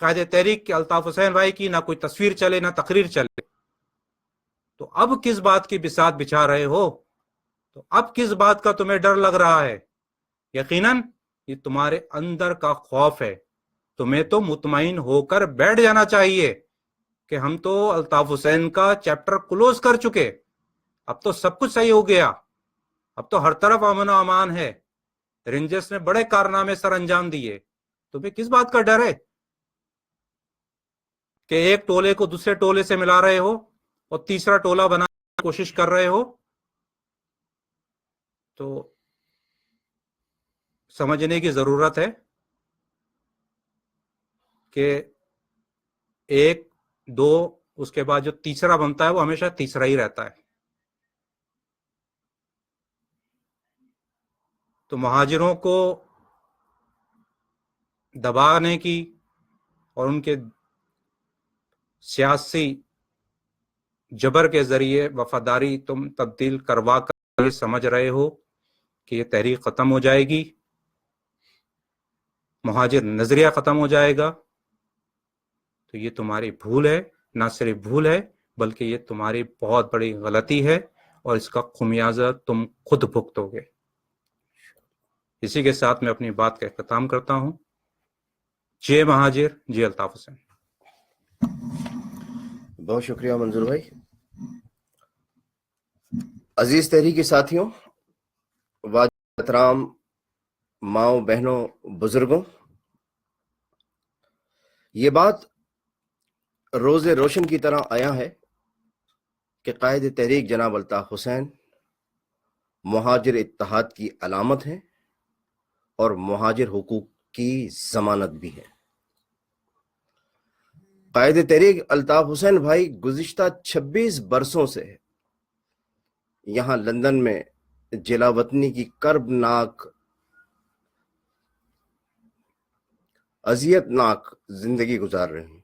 قائد تحریک کے الطاف حسین بھائی کی نہ کوئی تصویر چلے، نہ تقریر چلے۔ تو اب کس بات کی بساط بچھا رہے ہو؟ تو اب کس بات کا تمہیں ڈر لگ رہا ہے؟ یقیناً یہ تمہارے اندر کا خوف ہے۔ تمہیں تو مطمئن ہو کر بیٹھ جانا چاہیے کہ ہم تو الطاف حسین کا چیپٹر کلوز کر چکے، اب تو سب کچھ صحیح ہو گیا، اب تو ہر طرف امن و امان ہے، رینجرز نے بڑے کارنامے سر انجام دیے۔ تمہیں کس بات کا ڈر ہے کہ ایک ٹولے کو دوسرے ٹولے سے ملا رہے ہو اور تیسرا ٹولہ بنانے کی کوشش کر رہے ہو؟ تو سمجھنے کی ضرورت ہے کہ ایک دو، اس کے بعد جو تیسرا بنتا ہے وہ ہمیشہ تیسرا ہی رہتا ہے۔ تو مہاجروں کو دبانے کی اور ان کے سیاسی جبر کے ذریعے وفاداری تم تبدیل کروا کر یہ سمجھ رہے ہو کہ یہ تحریک ختم ہو جائے گی، مہاجر نظریہ ختم ہو جائے گا، تو یہ تمہاری بھول ہے، نہ صرف بھول ہے بلکہ یہ تمہاری بہت بڑی غلطی ہے، اور اس کا خمیازہ تم خود بھگتو گے۔ اسی کے ساتھ میں اپنی بات کا اختتام کرتا ہوں۔ جے مہاجر، جے الطاف حسین۔
بہت شکریہ منظور بھائی۔ عزیز تحریکی ساتھیوں، واجب احترام ماؤں بہنوں بزرگوں، یہ بات روز روشن کی طرح آیا ہے کہ قائد تحریک جناب الطاف حسین مہاجر اتحاد کی علامت ہیں اور مہاجر حقوق کی ضمانت بھی ہے۔ قائد تحریک الطاف حسین بھائی گزشتہ 26 برسوں سے یہاں لندن میں جلا وطنی کی کربناک اذیت ناک زندگی گزار رہے ہیں۔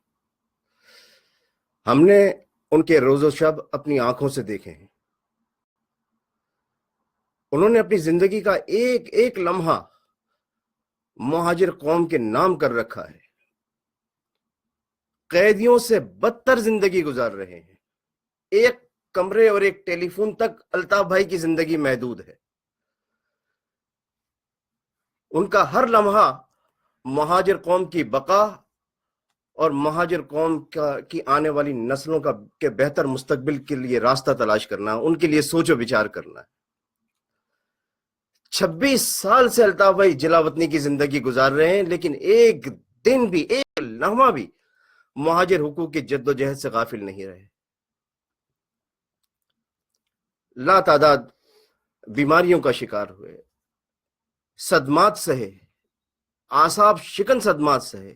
ہم نے ان کے روز و شب اپنی آنکھوں سے دیکھے ہیں۔ انہوں نے اپنی زندگی کا ایک ایک لمحہ مہاجر قوم کے نام کر رکھا ہے۔ قیدیوں سے بدتر زندگی گزار رہے ہیں۔ ایک کمرے اور ایک ٹیلی فون تک الطاف بھائی کی زندگی محدود ہے۔ ان کا ہر لمحہ مہاجر قوم کی بقا اور مہاجر قوم کی آنے والی نسلوں کے بہتر مستقبل کے لیے راستہ تلاش کرنا، ان کے لیے سوچ و بچار کرنا ہے۔ 26 سال سے الطاف بھائی جلا وطنی کی زندگی گزار رہے ہیں، لیکن ایک دن بھی، ایک لمحہ بھی مہاجر حقوق کی جد و جہد سے غافل نہیں رہے۔ لا تعداد بیماریوں کا شکار ہوئے، صدمات سہے، اعصاب شکن صدمات سہے،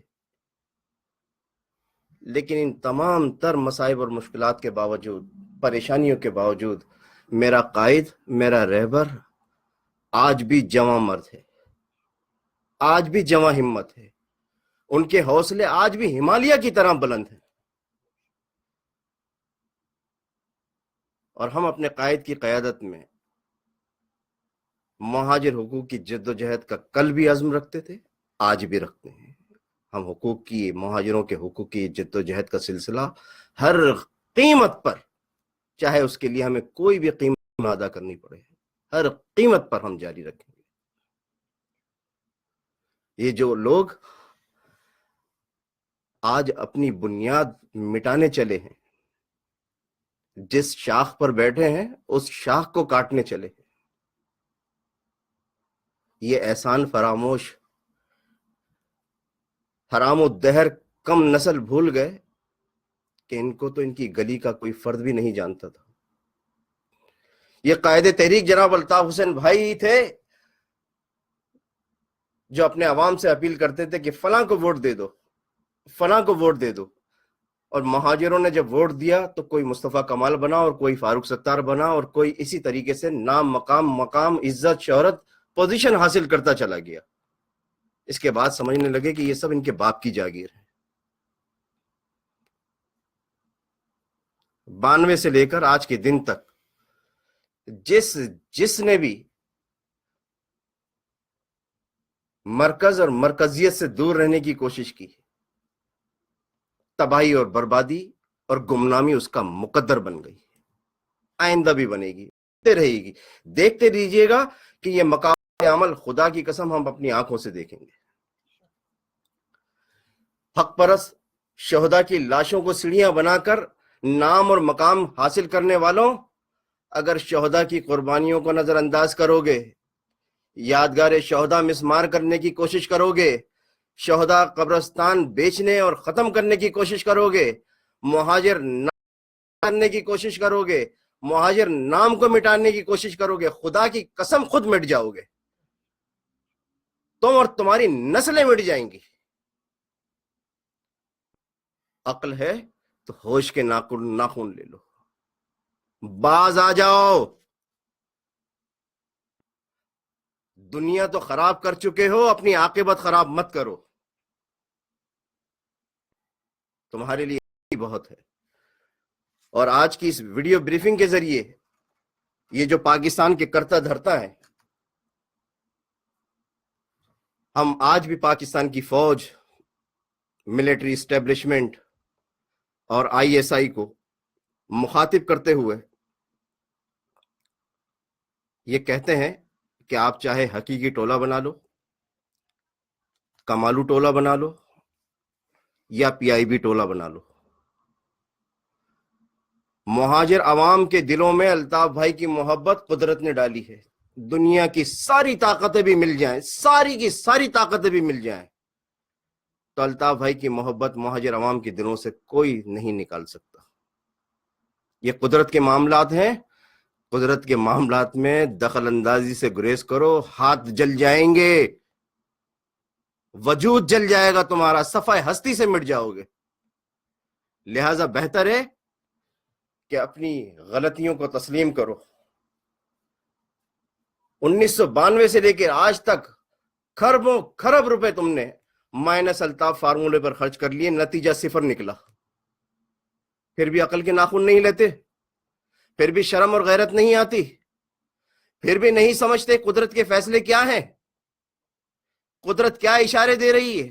لیکن ان تمام تر مصائب اور مشکلات کے باوجود، پریشانیوں کے باوجود، میرا قائد، میرا رہبر آج بھی جواں مرد ہے، آج بھی جواں ہمت ہے۔ ان کے حوصلے آج بھی ہمالیہ کی طرح بلند ہیں، اور ہم اپنے قائد کی قیادت میں مہاجر حقوق کی جد و جہد کا کل بھی عزم رکھتے تھے، آج بھی رکھتے ہیں۔ ہم حقوق کی، مہاجروں کے حقوق کی جد و جہد کا سلسلہ ہر قیمت پر، چاہے اس کے لیے ہمیں کوئی بھی قیمت ادا کرنی پڑے، ہر قیمت پر ہم جاری رکھیں گے۔ یہ جو لوگ آج اپنی بنیاد مٹانے چلے ہیں، جس شاخ پر بیٹھے ہیں اس شاخ کو کاٹنے چلے ہیں، یہ احسان فراموش، حرام الدہر کم نسل بھول گئے کہ ان کو تو ان کی گلی کا کوئی فرد بھی نہیں جانتا تھا۔ یہ قائد تحریک جناب الطاف حسین بھائی تھے جو اپنے عوام سے اپیل کرتے تھے کہ فلاں کو ووٹ دے دو، فلاں کو ووٹ دے دو، اور مہاجروں نے جب ووٹ دیا تو کوئی مصطفیٰ کمال بنا اور کوئی فاروق ستار بنا اور کوئی اسی طریقے سے نام، مقام، عزت، شہرت، پوزیشن حاصل کرتا چلا گیا۔ اس کے بعد سمجھنے لگے کہ یہ سب ان کے باپ کی جاگیر ہے۔ 92 سے لے کر آج کے دن تک جس نے بھی مرکز اور مرکزیت سے دور رہنے کی کوشش کی، تباہی اور بربادی اور گمنامی اس کا مقدر بن گئی، آئندہ بھی بنے گی، رہے گی۔ دیکھتے رہیے گا کہ یہ مقام عمل خدا کی قسم ہم اپنی آنکھوں سے دیکھیں گے۔ حق پرست شہداء کی لاشوں کو سیڑھیاں بنا کر نام اور مقام حاصل کرنے والوں، اگر شہداء کی قربانیوں کو نظر انداز کرو گے، یادگار شہداء مسمار کرنے کی کوشش کرو گے، شہداء قبرستان بیچنے اور ختم کرنے کی کوشش کرو گے، مہاجر نام کرنے کی کوشش کرو گے، مہاجر نام کو مٹانے کی کوشش کرو گے، خدا کی قسم خود مٹ جاؤ گے، تم اور تمہاری نسلیں مٹ جائیں گی۔ عقل ہے تو ہوش کے ناخن لے لو، باز آ جاؤ۔ دنیا تو خراب کر چکے ہو، اپنی عاقبت خراب مت کرو، تمہارے لیے بہت ہے۔ اور آج کی اس ویڈیو بریفنگ کے ذریعے یہ جو پاکستان کے کرتا دھرتا ہے، ہم آج بھی پاکستان کی فوج، ملٹری اسٹیبلشمنٹ اور ISI کو مخاطب کرتے ہوئے یہ کہتے ہیں کہ آپ چاہے حقیقی ٹولہ بنا لو، کمالو ٹولہ بنا لو، یا PIB ٹولہ بنا لو، مہاجر عوام کے دلوں میں الطاف بھائی کی محبت قدرت نے ڈالی ہے۔ دنیا کی ساری طاقتیں بھی مل جائیں، ساری کی ساری طاقتیں بھی مل جائیں، تو الطاف بھائی کی محبت مہاجر عوام کے دلوں سے کوئی نہیں نکال سکتا۔ یہ قدرت کے معاملات ہیں، قدرت کے معاملات میں دخل اندازی سے گریز کرو، ہاتھ جل جائیں گے۔ وجود جل جائے گا تمہارا, صفحہ ہستی سے مٹ جاؤ گے. لہذا بہتر ہے کہ اپنی غلطیوں کو تسلیم کرو. 1992 سے لے کے آج تک خربوں خرب روپے تم نے مائنس الطاف فارمولے پر خرچ کر لیے, نتیجہ صفر نکلا. پھر بھی عقل کے ناخن نہیں لیتے, پھر بھی شرم اور غیرت نہیں آتی, پھر بھی نہیں سمجھتے قدرت کے فیصلے کیا ہیں, قدرت کیا اشارے دے رہی ہے.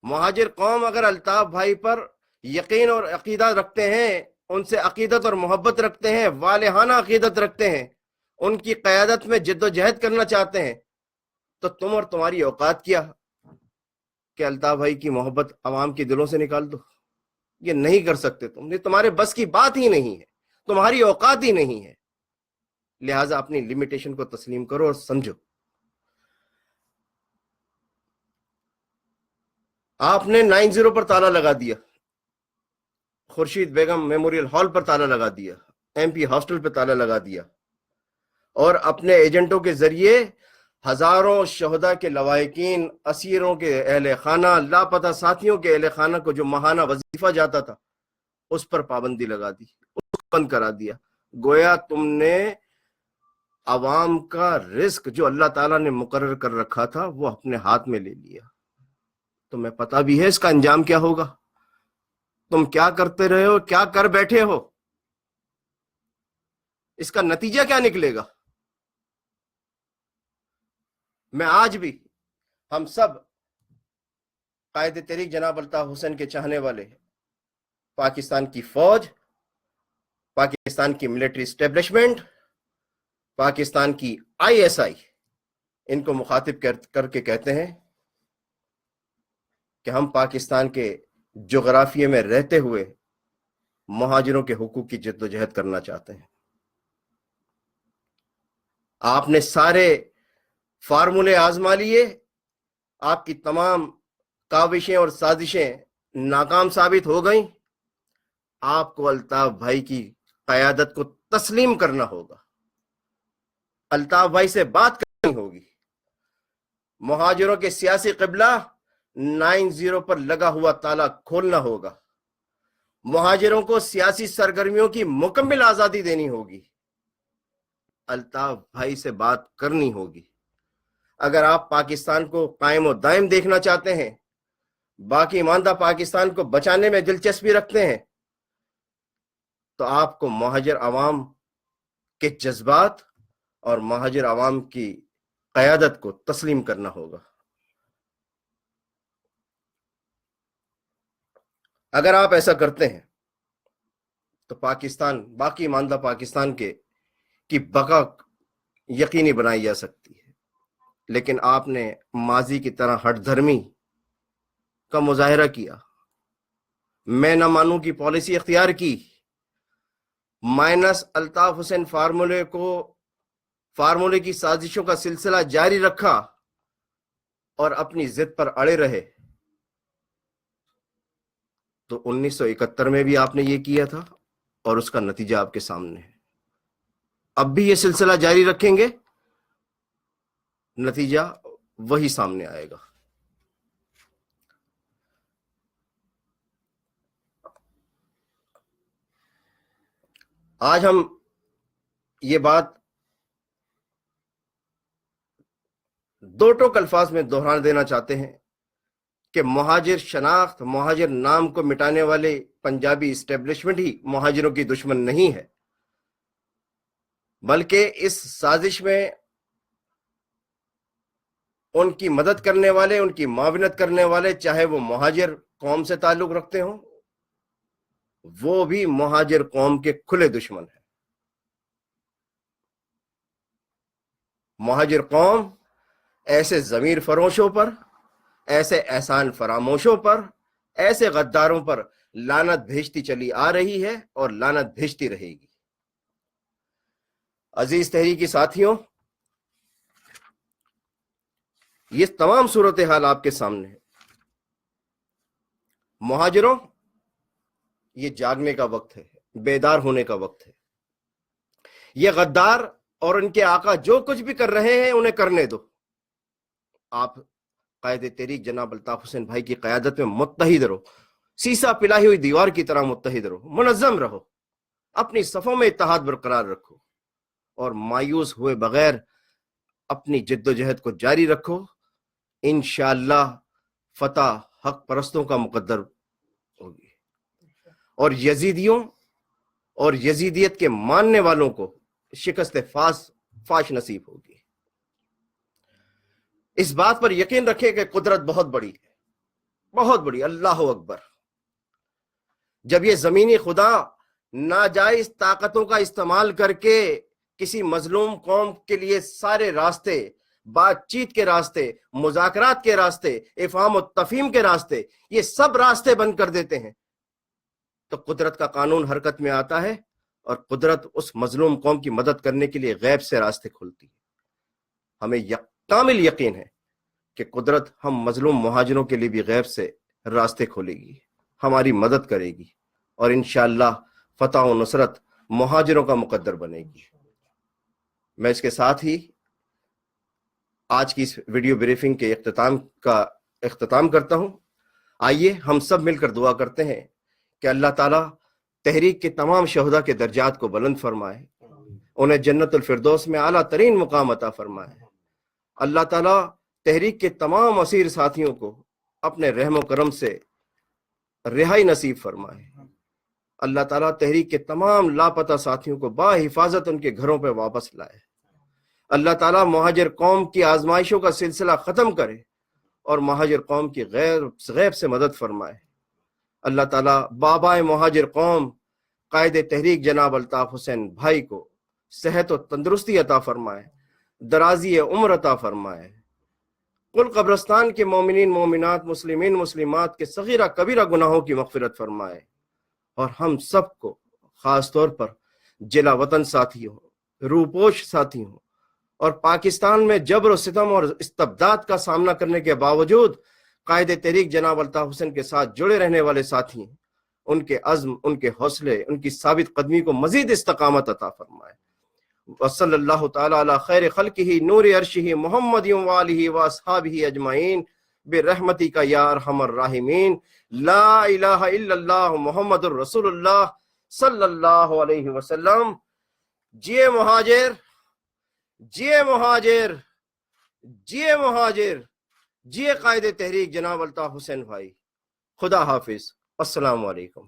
مہاجر قوم اگر الطاف بھائی پر یقین اور عقیدہ رکھتے ہیں, ان سے عقیدت اور محبت رکھتے ہیں, والہانہ عقیدت رکھتے ہیں, ان کی قیادت میں جد و جہد کرنا چاہتے ہیں, تو تم اور تمہاری اوقات کیا کہ الطاف بھائی کی محبت عوام کے دلوں سے نکال دو. یہ نہیں کر سکتے تم, یہ تمہارے بس کی بات ہی نہیں ہے, تمہاری اوقات ہی نہیں ہے. لہٰذا اپنی لمیٹیشن کو تسلیم کرو اور سمجھو. آپ نے 90 پر تالا لگا دیا, خورشید بیگم میموریل ہال پر تالا لگا دیا, ایم پی ہاسٹل پہ تالا لگا دیا, اور اپنے ایجنٹوں کے ذریعے ہزاروں شہداء کے لواحقین, اسیروں کے اہل خانہ, لاپتہ ساتھیوں کے اہل خانہ کو جو ماہانہ وظیفہ جاتا تھا اس پر پابندی لگا دی, اس کو بند کرا دیا. گویا تم نے عوام کا رزق جو اللہ تعالیٰ نے مقرر کر رکھا تھا وہ اپنے ہاتھ میں لے لیا. تمہیں پتہ بھی ہے اس کا انجام کیا ہوگا, تم کیا کرتے رہے ہو, کیا کر بیٹھے ہو, اس کا نتیجہ کیا نکلے گا. میں آج بھی ہم سب قائد تحریک جناب الطاف حسین کے چاہنے والے, پاکستان کی فوج, پاکستان کی ملٹری اسٹیبلشمنٹ, پاکستان کی ISI, ان کو مخاطب کر کے کہتے ہیں کہ ہم پاکستان کے جغرافیے میں رہتے ہوئے مہاجروں کے حقوق کی جد و جہد کرنا چاہتے ہیں. آپ نے سارے فارمولے آزما لیے, آپ کی تمام کاوشیں اور سازشیں ناکام ثابت ہو گئیں. آپ کو الطاف بھائی کی قیادت کو تسلیم کرنا ہوگا, الطاف بھائی سے بات کرنی ہوگی. مہاجروں کے سیاسی قبلہ 90 پر لگا ہوا تالا کھولنا ہوگا. مہاجروں کو سیاسی سرگرمیوں کی مکمل آزادی دینی ہوگی. الطاف بھائی سے بات کرنی ہوگی. اگر آپ پاکستان کو قائم و دائم دیکھنا چاہتے ہیں, باقی ماندہ پاکستان کو بچانے میں دلچسپی رکھتے ہیں, تو آپ کو مہاجر عوام کے جذبات اور مہاجر عوام کی قیادت کو تسلیم کرنا ہوگا. اگر آپ ایسا کرتے ہیں تو پاکستان, باقی ماندہ پاکستان کی بقا یقینی بنائی جا سکتی ہے. لیکن آپ نے ماضی کی طرح ہٹ دھرمی کا مظاہرہ کیا, میں نہ مانوں کی پالیسی اختیار کی, مائنس الطاف حسین فارمولے کی سازشوں کا سلسلہ جاری رکھا اور اپنی ضد پر اڑے رہے. تو 1971 میں بھی آپ نے یہ کیا تھا اور اس کا نتیجہ آپ کے سامنے ہے. اب بھی یہ سلسلہ جاری رکھیں گے, نتیجہ وہی سامنے آئے گا. آج ہم یہ بات دو ٹوک الفاظ میں دہرا دینا چاہتے ہیں کہ مہاجر شناخت, مہاجر نام کو مٹانے والے پنجابی اسٹیبلشمنٹ ہی مہاجروں کی دشمن نہیں ہے, بلکہ اس سازش میں ان کی مدد کرنے والے, ان کی معاونت کرنے والے, چاہے وہ مہاجر قوم سے تعلق رکھتے ہوں, وہ بھی مہاجر قوم کے کھلے دشمن ہیں. مہاجر قوم ایسے ضمیر فروشوں پر, ایسے احسان فراموشوں پر, ایسے غداروں پر لعنت بھیجتی چلی آ رہی ہے اور لعنت بھیجتی رہے گی. عزیز تحریکی ساتھیوں, یہ تمام صورتحال آپ کے سامنے ہے. مہاجروں, یہ جاگنے کا وقت ہے, بیدار ہونے کا وقت ہے. یہ غدار اور ان کے آقا جو کچھ بھی کر رہے ہیں انہیں کرنے دو. آپ قائد تحریک جناب الطاف حسین بھائی کی قیادت میں متحد رہو، سیسا پلائی ہوئی دیوار کی طرح متحد رہو، منظم رہو، اپنی صفوں میں اتحاد برقرار رکھو اور مایوس ہوئے بغیر اپنی جد و جہد کو جاری رکھو۔ انشاءاللہ فتح حق پرستوں کا مقدر ہوگی اور یزیدیوں اور یزیدیت کے ماننے والوں کو شکست فاش نصیب ہوگی۔ اس بات پر یقین رکھیں کہ قدرت بہت بڑی ہے، بہت بڑی، اللہ اکبر۔ جب یہ زمینی خدا ناجائز طاقتوں کا استعمال کر کے کسی مظلوم قوم کے لیے سارے راستے، بات چیت کے راستے، مذاکرات کے راستے، افہام و تفہیم کے راستے، یہ سب راستے بند کر دیتے ہیں، تو قدرت کا قانون حرکت میں آتا ہے اور قدرت اس مظلوم قوم کی مدد کرنے کے لیے غیب سے راستے کھولتی ہے۔ ہمیں کامل یقین ہے کہ قدرت ہم مظلوم مہاجروں کے لیے بھی غیب سے راستے کھولے گی، ہماری مدد کرے گی اور انشاءاللہ فتح و نصرت مہاجروں کا مقدر بنے گی۔ میں اس کے ساتھ ہی آج کی اس ویڈیو بریفنگ کے اختتام کرتا ہوں۔ آئیے ہم سب مل کر دعا کرتے ہیں کہ اللہ تعالیٰ تحریک کے تمام شہداء کے درجات کو بلند فرمائے، انہیں جنت الفردوس میں اعلیٰ ترین مقام عطا فرمائے۔ اللہ تعالیٰ تحریک کے تمام اسیر ساتھیوں کو اپنے رحم و کرم سے رہائی نصیب فرمائے۔ اللہ تعالیٰ تحریک کے تمام لاپتہ ساتھیوں کو باحفاظت ان کے گھروں پہ واپس لائے۔ اللہ تعالیٰ مہاجر قوم کی آزمائشوں کا سلسلہ ختم کرے اور مہاجر قوم کی غیب سے مدد فرمائے۔ اللہ تعالیٰ بابائے مہاجر قوم قائد تحریک جناب الطاف حسین بھائی کو صحت و تندرستی عطا فرمائے، درازی عمر عطا فرمائے۔ کل قبرستان کے مومنین مومنات، مسلمین مسلمات کے صغیرہ کبیرہ گناہوں کی مغفرت فرمائے اور ہم سب کو خاص طور پر جلا وطن ساتھیوں، روپوش ساتھیوں اور پاکستان میں جبر و ستم اور استبداد کا سامنا کرنے کے باوجود قائد تحریک جناب الطاف حسین کے ساتھ جڑے رہنے والے ساتھی ہیں، ان کے عزم، ان کے حوصلے، ان کی ثابت قدمی کو مزید استقامت عطا فرمائے۔ وصلی اللہ تعالی علی خیر خلقہ نور عرشہ محمد وآلہ واصحابہ اجمعین برحمتک یا ارحم الراحمین۔ لا الہ الا اللہ محمد الرسول اللہ صلی اللہ علیہ وسلم۔ جیے مہاجر، جیے مہاجر، جیے مہاجر، جیے قائد تحریک جناب الطاف حسین بھائی۔ خدا حافظ، السلام علیکم۔